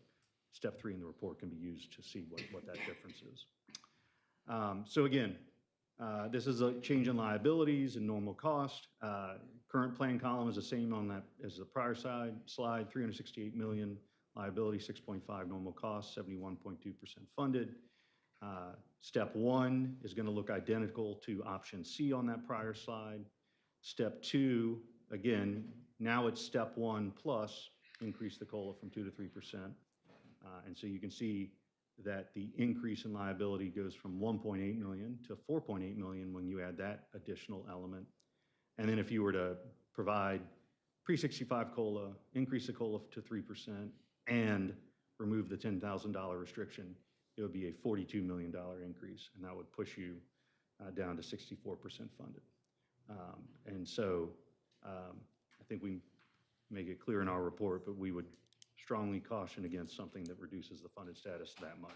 step 3 in the report can be used to see what that difference is. So again, this is a change in liabilities and normal cost. Current plan column is the same on that as the prior slide, $368 million, liability 6.5, normal cost 71.2% funded. Step 1 is going to look identical to option C on that prior slide. Step 2, again, now it's step 1 plus increase the COLA from 2 to 3%. And so you can see that the increase in liability goes from 1.8 million to 4.8 million when you add that additional element. And then if you were to provide pre-65 COLA, increase the COLA to 3%, and remove the $10,000 restriction, it would be a $42 million increase, and that would push you down to 64% funded. And so I think we make it clear in our report, but we would strongly caution against something that reduces the funded status that much.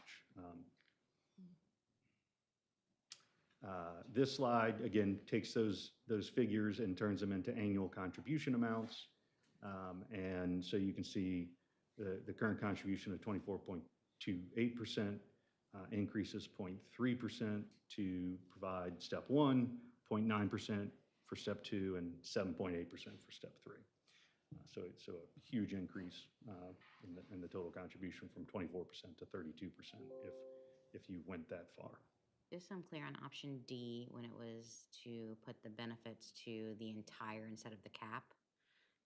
This slide, again, takes those figures and turns them into annual contribution amounts. And so you can see the current contribution of 24.28% increases 0.3% to provide step 1, 0.9% for step 2, and 7.8% for step 3. So it's a huge increase in the total contribution from 24% to 32% if you went that far. Just so I'm clear on option D, when it was to put the benefits to the entire instead of the cap,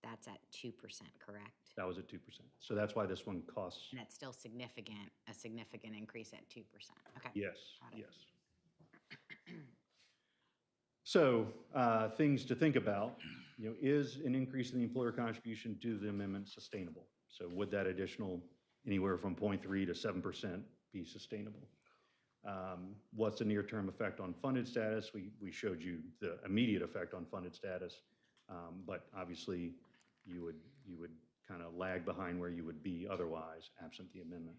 that's at 2%, correct? That was at 2%. So that's why this one costs, And it's still significant, a significant increase at 2%. Okay. yes, Got it. yes. So things to think about, is an increase in the employer contribution due to the amendment sustainable? So would that additional anywhere from 0.3 to 7% be sustainable? What's the near-term effect on funded status? We showed you the immediate effect on funded status, but obviously you would kind of lag behind where you would be otherwise absent the amendment.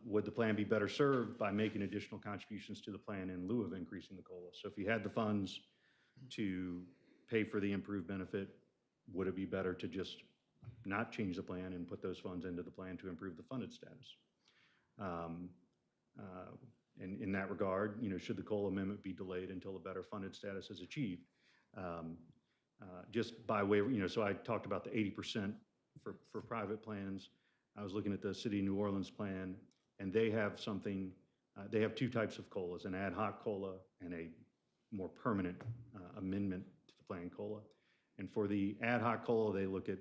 Would the plan be better served by making additional contributions to the plan in lieu of increasing the COLA? So if you had the funds to pay for the improved benefit, would it be better to just not change the plan and put those funds into the plan to improve the funded status? And in that regard, should the COLA amendment be delayed until a better funded status is achieved? Just by way of, so I talked about the 80% for private plans. I was looking at the City of New Orleans plan, and they have something, they have two types of COLAs, an ad hoc COLA and a more permanent amendment to the plan COLA. And for the ad hoc COLA, they look at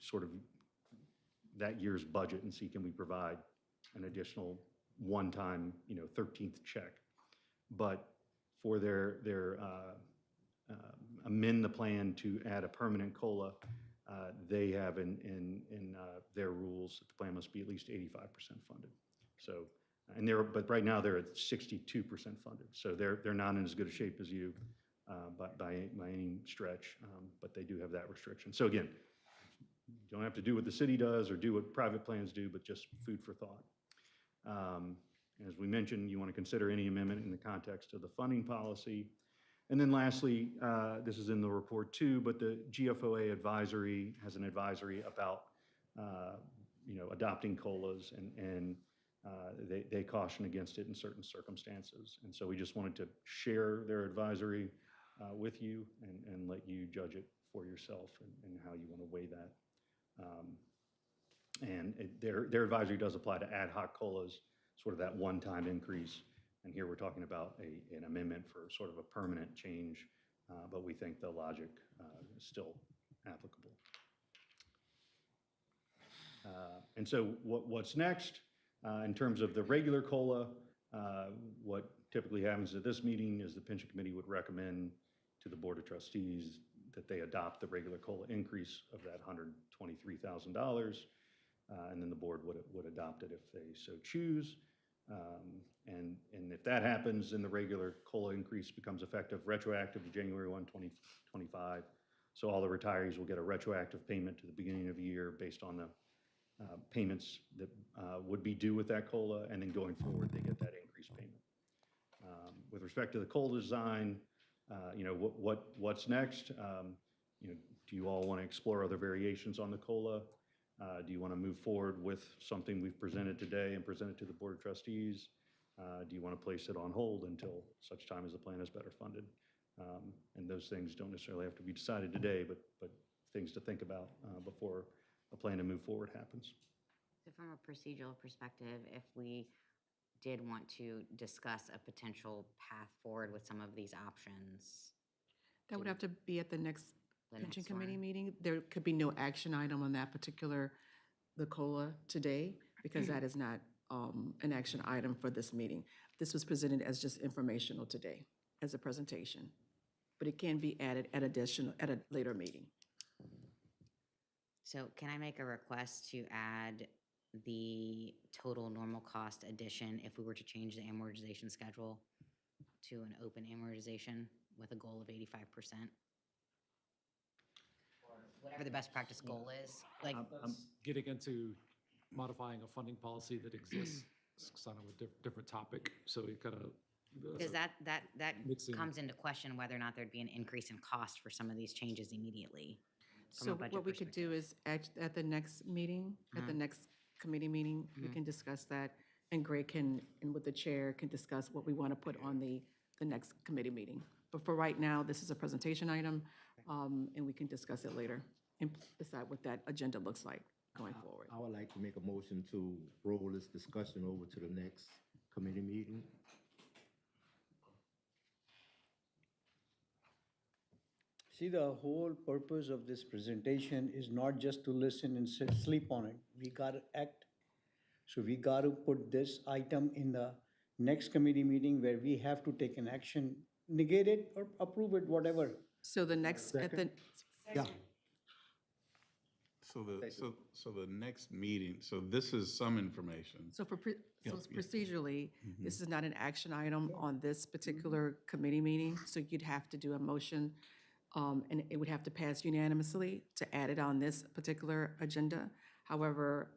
sort of that year's budget and see, can we provide an additional one-time, 13th check. But for their amend the plan to add a permanent COLA, they have in their rules that the plan must be at least 85% funded. So, but right now they're at 62% funded. So they're not in as good a shape as you by any stretch, but they do have that restriction. So again, you don't have to do what the city does or do what private plans do, but just food for thought. As we mentioned, you want to consider any amendment in the context of the funding policy. And then lastly, this is in the report too, but the GFOA advisory has an advisory about, adopting COLAs, and they caution against it in certain circumstances. And so we just wanted to share their advisory with you and let you judge it for yourself and how you want to weigh that. Their advisory does apply to ad hoc COLAs, sort of that one-time increase. And here we're talking about an amendment for sort of a permanent change, but we think the logic is still applicable. And so what's next in terms of the regular COLA, what typically happens at this meeting is the pension committee would recommend to the Board of Trustees that they adopt the regular COLA increase of that $123,000, and then the board would adopt it if they so choose. And if that happens, then the regular COLA increase becomes effective retroactive to January 1, 2025. So all the retirees will get a retroactive payment to the beginning of the year based on the payments that would be due with that COLA, and then going forward, they get that increased payment. With respect to the COLA design, what's next? Do you all want to explore other variations on the COLA? Do you want to move forward with something we've presented today and present it to the Board of Trustees? Do you want to place it on hold until such time as the plan is better funded? And those things don't necessarily have to be decided today, but things to think about before a plan to move forward happens. So from a procedural perspective, if we did want to discuss a potential path forward with some of these options, That would have to be at the next the pension next committee one. meeting. There could be no action item on that particular, the COLA today, because that is not an action item for this meeting. This was presented as just informational today, as a presentation. But it can be added at a later meeting. So can I make a request to add the total normal cost addition if we were to change the amortization schedule to an open amortization with a goal of 85%? Whatever the best practice goal is, like, That's getting into modifying a funding policy that exists. It's kind of a different topic, so we kind of. because that mixing- comes into question whether or not there'd be an increase in cost for some of these changes immediately. from a So budget what we could do perspective. is at the next meeting, at the Mhm. next committee meeting, we can discuss that. And Greg can, and with the chair, can discuss what we want to put on the next committee meeting. But for right now, this is a presentation item, and we can discuss it later and decide what that agenda looks like going forward. I would like to make a motion to roll this discussion over to the next committee meeting. See, the whole purpose of this presentation is not just to listen and sleep on it. We gotta act. So we gotta put this item in the next committee meeting where we have to take an action, negate it or approve it, whatever. So the next, at the, Yeah. So the next meeting, so this is some information. so Yeah, so yeah. procedurally, this is not an action item on this particular committee meeting, so you'd have to do a motion, and it would have to pass unanimously to add it on this particular agenda. However,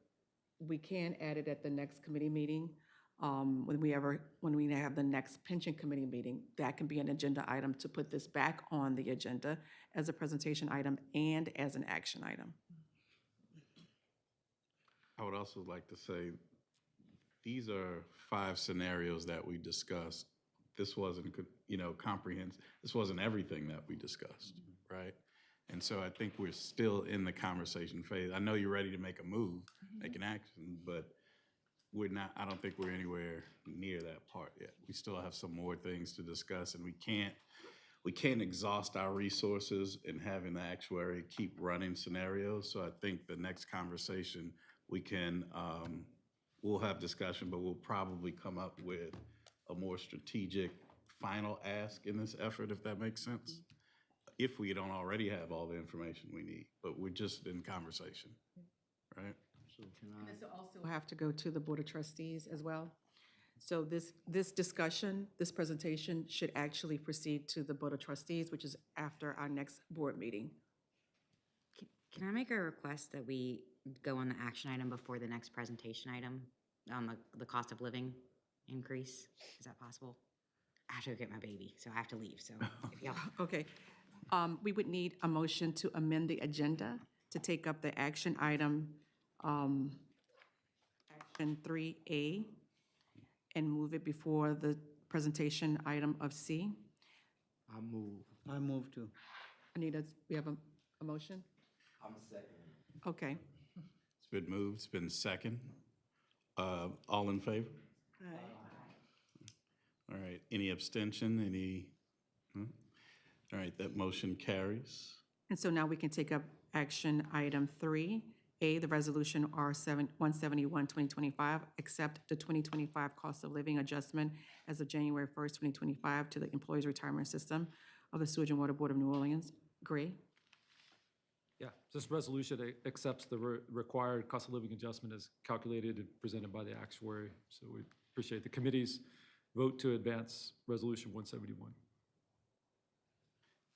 we can add it at the next committee meeting. When we have the next pension committee meeting, that can be an agenda item to put this back on the agenda as a presentation item and as an action item. I would also like to say, these are 5 scenarios that we discussed. This wasn't, comprehensive, this wasn't everything that we discussed, right? And so I think we're still in the conversation phase. I know you're ready to make a move, make an action, but we're not, I don't think we're anywhere near that part yet. We still have some more things to discuss, and we can't exhaust our resources in having the actuary keep running scenarios. So I think the next conversation, we can, we'll have discussion, but we'll probably come up with a more strategic final ask in this effort, if that makes sense. If we don't already have all the information we need, but we're just in conversation, right? So can And this will also have to go to the Board of Trustees as well. So this discussion, this presentation should actually proceed to the Board of Trustees, which is after our next board meeting. Can I make a request that we go on the action item before the next presentation item on the cost of living increase? Is that possible? I have to go get my baby, so I have to leave, so if y'all. Okay. We would need a motion to amend the agenda to take up the action item, action 3A, and move it before the presentation item of C. I move. I move to. Anita, we have a motion? I'm second. Okay. It's been moved, it's been second. All in favor? All right, any abstention, any? All right, that motion carries. And so now we can take up action item 3A, the resolution R171, 2025, accept the 2025 cost of living adjustment as of January 1st, 2025 to the Employees Retirement System of the Sewage and Water Board of New Orleans. Gray? Yeah, this resolution accepts the required cost of living adjustment as calculated and presented by the actuary. So we appreciate the committee's vote to advance Resolution 171.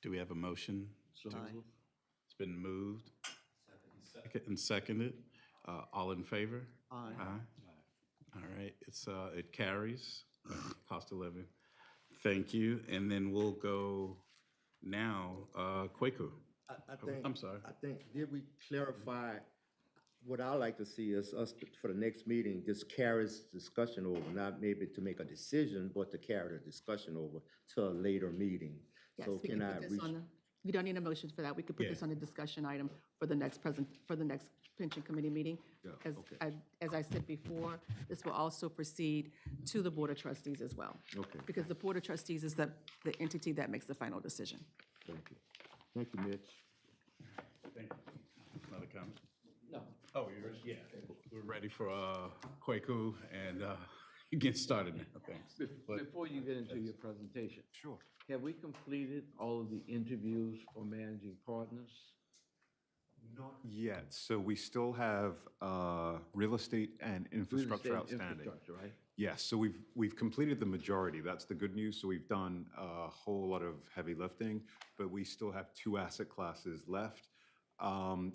Do we have a motion? It's been moved. And seconded. All in favor? Aye. All right, it carries, cost of living. Thank you, and then we'll go now, Kwaku. I'm sorry. I think, did we clarify, what I like to see is us, for the next meeting, just carries discussion over, not maybe to make a decision, but to carry the discussion over to a later meeting. Yes, So we can can I put this reach? on the, you don't need a motion for that. We could put Yeah. this on a discussion item for the next pension committee meeting. Yeah, As I said before, this will also proceed to the Board of Trustees as well. Okay, Because the Board of Trustees is the entity that makes the final decision. thank you. Thank you, Mitch. Thank you. Another comment? No. Oh, yeah, we're ready for Kwaku, and get started now, thanks. But- Before you get into your presentation. Not yet. So we still have real estate and infrastructure Real estate outstanding. infrastructure, right? Yes, so we've completed the majority. That's the good news. So we've done a whole lot of heavy lifting, but we still have 2 asset classes left.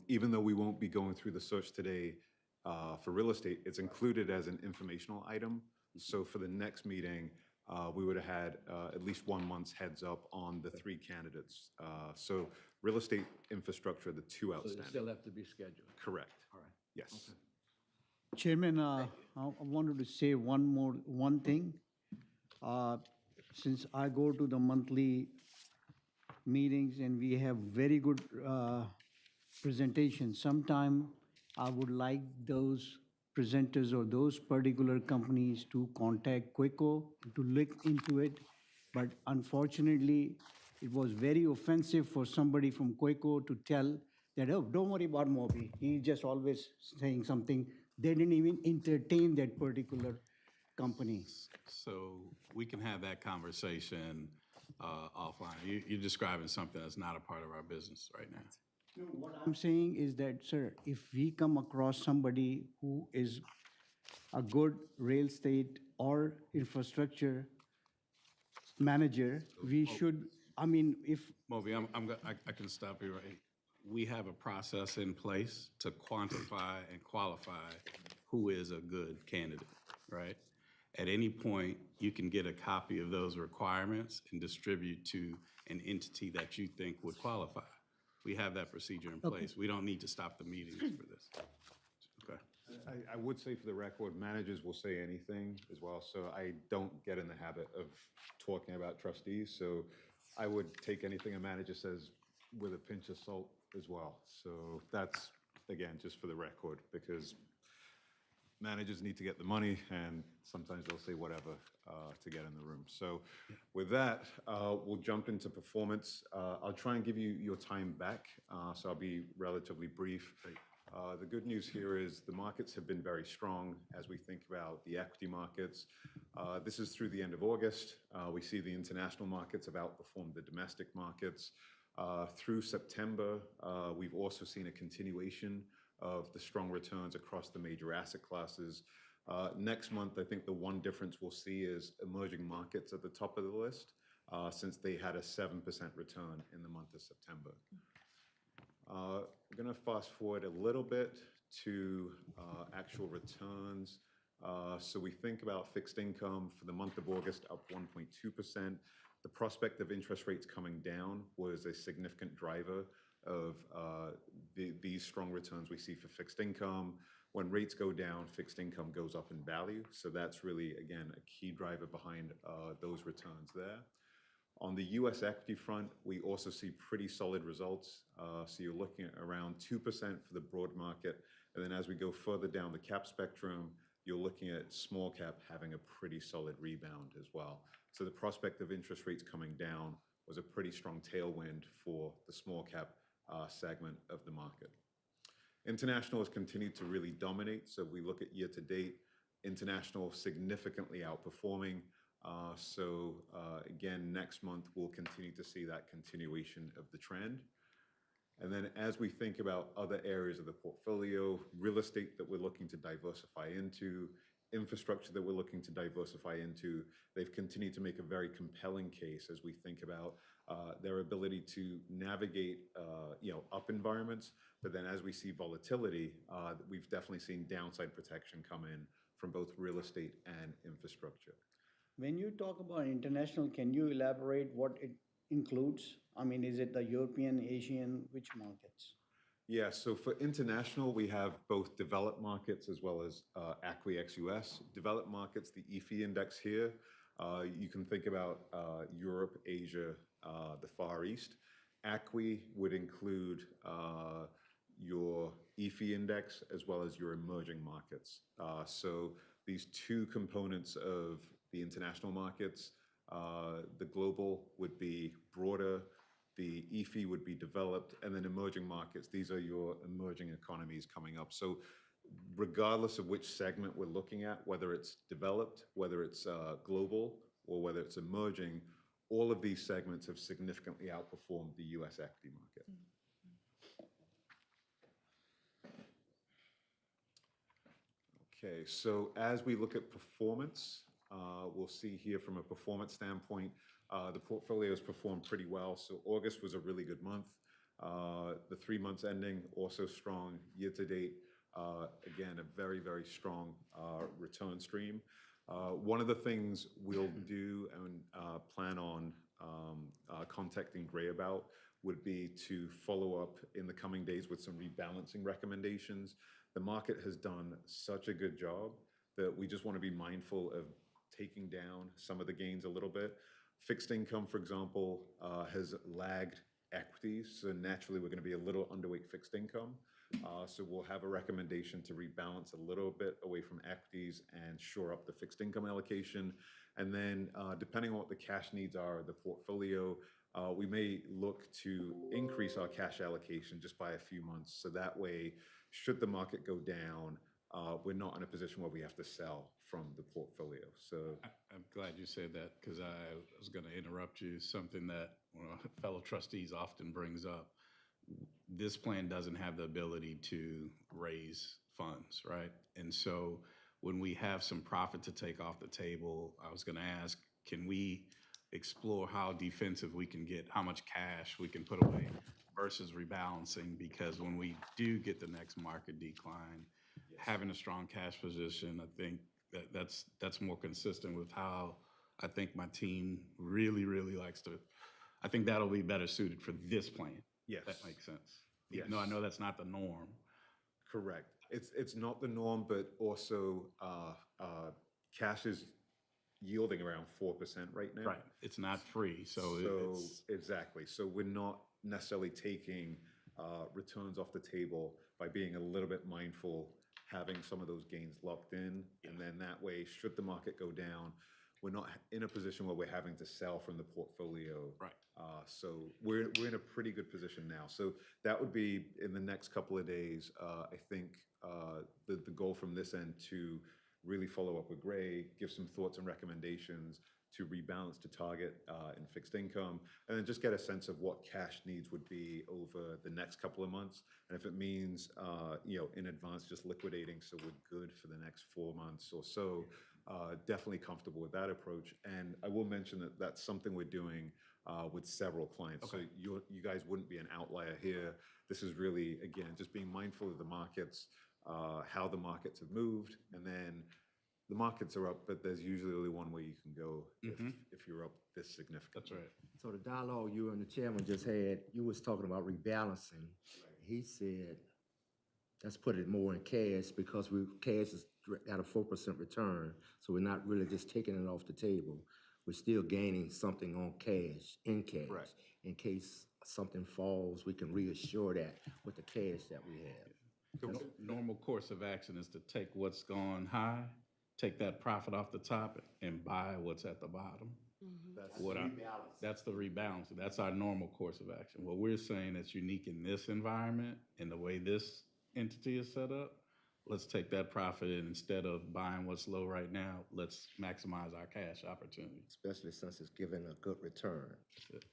Even though we won't be going through the search today for real estate, it's included as an informational item. So for the next meeting, we would have had at least 1 month's heads up on the 3 candidates. So real estate, infrastructure, the 2 So they outstanding. still have to be scheduled. Correct. All right. Yes. Chairman, I wanted to say one thing. Since I go to the monthly meetings and we have very good presentations, sometime I would like those presenters or those particular companies to contact Quaco to look into it. But unfortunately, it was very offensive for somebody from Quaco to tell that, oh, don't worry about Moby. He's just always saying something. They didn't even entertain that particular company. So we can have that conversation offline. You're describing something that's not a part of our business right now. What I'm saying is that, sir, if we come across somebody who is a good real estate or infrastructure manager, we should, I mean, if, Moby, I can stop you right. We have a process in place to quantify and qualify who is a good candidate, right? At any point, you can get a copy of those requirements and distribute to an entity that you think would qualify. We have that procedure in place. We don't need to stop the meetings for this. Okay. I would say for the record, managers will say anything as well, so I don't get in the habit of talking about trustees, so I would take anything a manager says with a pinch of salt as well. So that's, again, just for the record, because managers need to get the money, and sometimes they'll say whatever to get in the room. So with that, we'll jump into performance. I'll try and give you your time back, so I'll be relatively brief. The good news here is the markets have been very strong as we think about the equity markets. This is through the end of August. We see the international markets have outperformed the domestic markets. Through September, we've also seen a continuation of the strong returns across the major asset classes. Next month, I think the one difference we'll see is emerging markets at the top of the list, since they had a 7% return in the month of September. We're going to fast forward a little bit to actual returns. So we think about fixed income for the month of August, up 1.2%. The prospect of interest rates coming down was a significant driver of these strong returns we see for fixed income. When rates go down, fixed income goes up in value. So that's really, again, a key driver behind those returns there. On the US equity front, we also see pretty solid results. So you're looking at around 2% for the broad market. And then as we go further down the cap spectrum, you're looking at small cap having a pretty solid rebound as well. So the prospect of interest rates coming down was a pretty strong tailwind for the small cap segment of the market. International has continued to really dominate. So we look at year to date, international significantly outperforming. Again, next month, we'll continue to see that continuation of the trend. And then as we think about other areas of the portfolio, real estate that we're looking to diversify into, infrastructure that we're looking to diversify into, they've continued to make a very compelling case as we think about their ability to navigate up environments. But then as we see volatility, we've definitely seen downside protection come in from both real estate and infrastructure. When you talk about international, can you elaborate what it includes? I mean, is it the European, Asian, which markets? Yeah, so for international, we have both developed markets as well as ACWI ex-US. Developed markets, the EFI index here, you can think about Europe, Asia, the Far East. ACWI would include your EFI index as well as your emerging markets. So these two components of the international markets, the global would be broader, the EFI would be developed, and then emerging markets, these are your emerging economies coming up. So regardless of which segment we're looking at, whether it's developed, whether it's global, or whether it's emerging, all of these segments have significantly outperformed the US equity market. Okay, so as we look at performance, we'll see here from a performance standpoint, the portfolio has performed pretty well. So August was a really good month. The 3 months ending also strong. Year to date, again, a very, very strong return stream. One of the things we'll do and plan on contacting Gray about would be to follow up in the coming days with some rebalancing recommendations. The market has done such a good job that we just want to be mindful of taking down some of the gains a little bit. Fixed income, for example, has lagged equities, so naturally we're going to be a little underweight fixed income. So we'll have a recommendation to rebalance a little bit away from equities and shore up the fixed income allocation. And then depending on what the cash needs are of the portfolio, we may look to increase our cash allocation just by a few months. So that way, should the market go down, we're not in a position where we have to sell from the portfolio. So I'm glad you said that because I was going to interrupt you. Something that fellow trustees often brings up. This plan doesn't have the ability to raise funds, right? And so when we have some profit to take off the table, I was going to ask, can we explore how defensive we can get, how much cash we can put away versus rebalancing? Because when we do get the next market decline, having a strong cash position, I think that's more consistent with how I think my team really, really likes to. I think that'll be better suited for this plan. yes. That makes sense. Yes. No, I know that's not the norm. Correct. It's not the norm, but also cash is yielding around 4% right now. Right. It's not free, so it's. Exactly. So we're not necessarily taking returns off the table by being a little bit mindful, having some of those gains locked in. And then that way, should the market go down, we're not in a position where we're having to sell from the portfolio. Right. So we're in a pretty good position now. So that would be in the next couple of days. I think the goal from this end to really follow up with Gray, give some thoughts and recommendations to rebalance to target in fixed income, and then just get a sense of what cash needs would be over the next couple of months. And if it means, in advance just liquidating so we're good for the next 4 months or so, definitely comfortable with that approach. And I will mention that that's something we're doing with several clients. Okay. So you guys wouldn't be an outlier here. This is really, again, just being mindful of the markets, how the markets have moved, and then the markets are up, but there's usually only one way you can go if you're up this significantly. That's right. So the dialogue you and the chairman just had, you was talking about rebalancing. He said, let's put it more in cash because cash is at a 4% return. So we're not really just taking it off the table. We're still gaining something on cash, in cash. Right. In case something falls, we can reassure that with the cash that we have. Normal course of action is to take what's gone high, take that profit off the top, and buy what's at the bottom. That's the rebalancing. That's our normal course of action. What we're saying that's unique in this environment and the way this entity is set up, let's take that profit and instead of buying what's low right now, let's maximize our cash opportunity. Especially since it's giving a good return. That's it.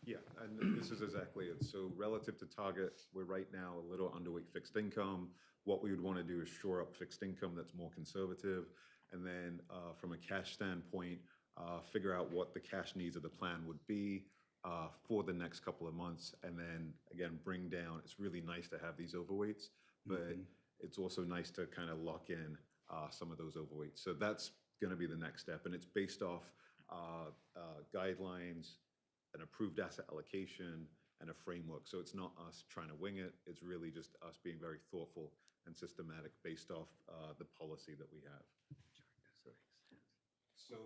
Yeah, and this is exactly it. So relative to target, we're right now a little underweight fixed income. What we would want to do is shore up fixed income that's more conservative. And then from a cash standpoint, figure out what the cash needs of the plan would be for the next couple of months. And then again, bring down, it's really nice to have these overweights, but it's also nice to kind of lock in some of those overweights. So that's going to be the next step. And it's based off guidelines, an approved asset allocation, and a framework. So it's not us trying to wing it. It's really just us being very thoughtful and systematic based off the policy that we have. So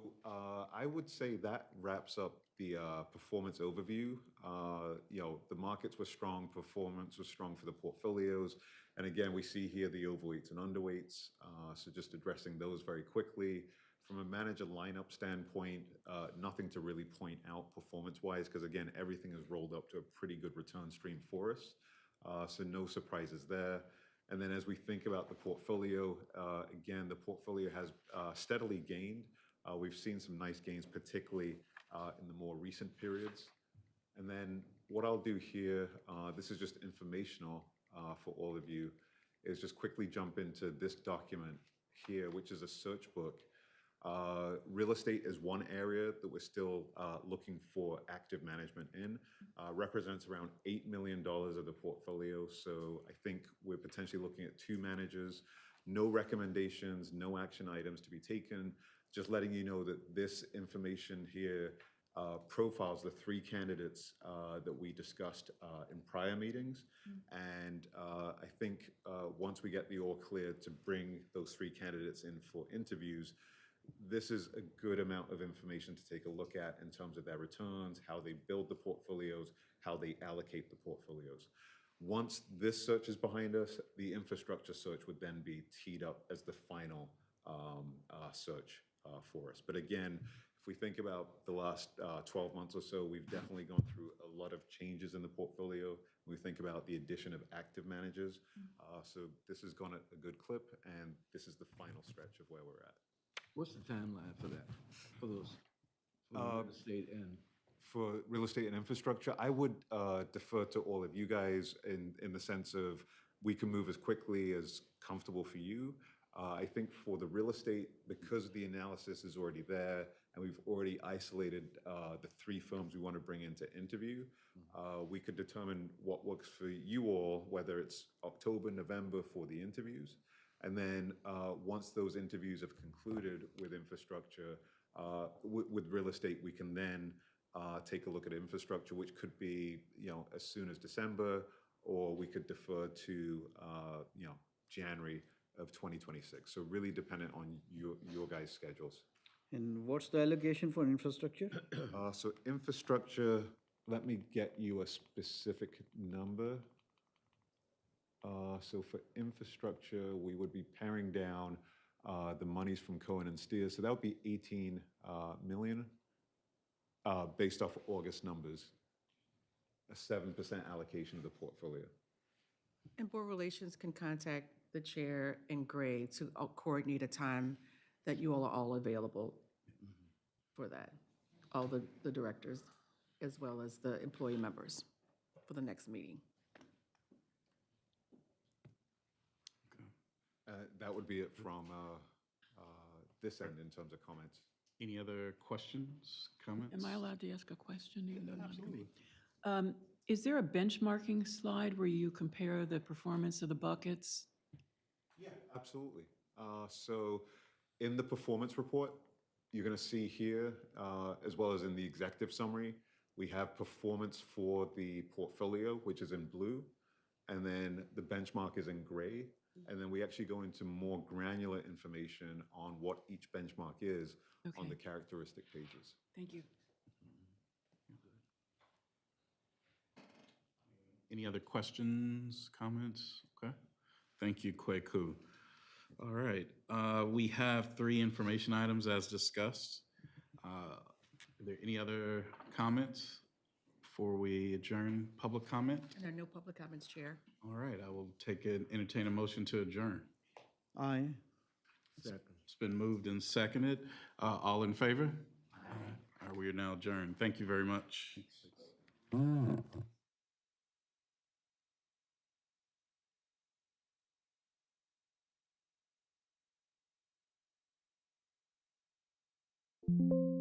I would say that wraps up the performance overview. The markets were strong, performance was strong for the portfolios. And again, we see here the overweights and underweights. So just addressing those very quickly. From a manager lineup standpoint, nothing to really point out performance-wise, because again, everything is rolled up to a pretty good return stream for us. So no surprises there. And then as we think about the portfolio, again, the portfolio has steadily gained. We've seen some nice gains, particularly in the more recent periods. And then what I'll do here, this is just informational for all of you, is just quickly jump into this document here, which is a search book. Real estate is one area that we're still looking for active management in. Represents around $8 million of the portfolio. So I think we're potentially looking at 2 managers. No recommendations, no action items to be taken. Just letting you know that this information here profiles the 3 candidates that we discussed in prior meetings. And I think once we get the all clear to bring those 3 candidates in for interviews, this is a good amount of information to take a look at in terms of their returns, how they build the portfolios, how they allocate the portfolios. Once this search is behind us, the infrastructure search would then be teed up as the final search for us. But again, if we think about the last 12 months or so, we've definitely gone through a lot of changes in the portfolio. We think about the addition of active managers. So this has gone at a good clip, and this is the final stretch of where we're at. What's the timeline for that, for those, for the real estate and? For real estate and infrastructure, I would defer to all of you guys in the sense of we can move as quickly as comfortable for you. I think for the real estate, because the analysis is already there and we've already isolated the 3 firms we want to bring into interview, we could determine what works for you all, whether it's October, November for the interviews. And then once those interviews have concluded with infrastructure, with real estate, we can then take a look at infrastructure, which could be, as soon as December, or we could defer to, January of 2026. So really dependent on your guys' schedules. And what's the allocation for infrastructure? So infrastructure, let me get you a specific number. So for infrastructure, we would be paring down the monies from Cohen and Steers. So that would be 18 million based off August numbers, a 7% allocation of the portfolio. And board relations can contact the chair and Gray to coordinate a time that you all are all available for that. All the directors, as well as the employee members for the next meeting. That would be it from this end in terms of comments. Any other questions, comments? Am I allowed to ask a question? even though I'm not- Absolutely. Is there a benchmarking slide where you compare the performance of the buckets? Yeah, absolutely. So in the performance report, you're going to see here, as well as in the executive summary, we have performance for the portfolio, which is in blue, and then the benchmark is in gray. And then we actually go into more granular information on what each benchmark is on Okay. the characteristic pages. Thank you. Any other questions, comments? Okay. Thank you, Kweku. All right. We have 3 information items as discussed. Are there any other comments before we adjourn public comment? And there are no public comments, Chair. All right, I will entertain a motion to adjourn. Aye. It's been moved and seconded. All in favor? Aye. We are now adjourned. Thank you very much. Thank you.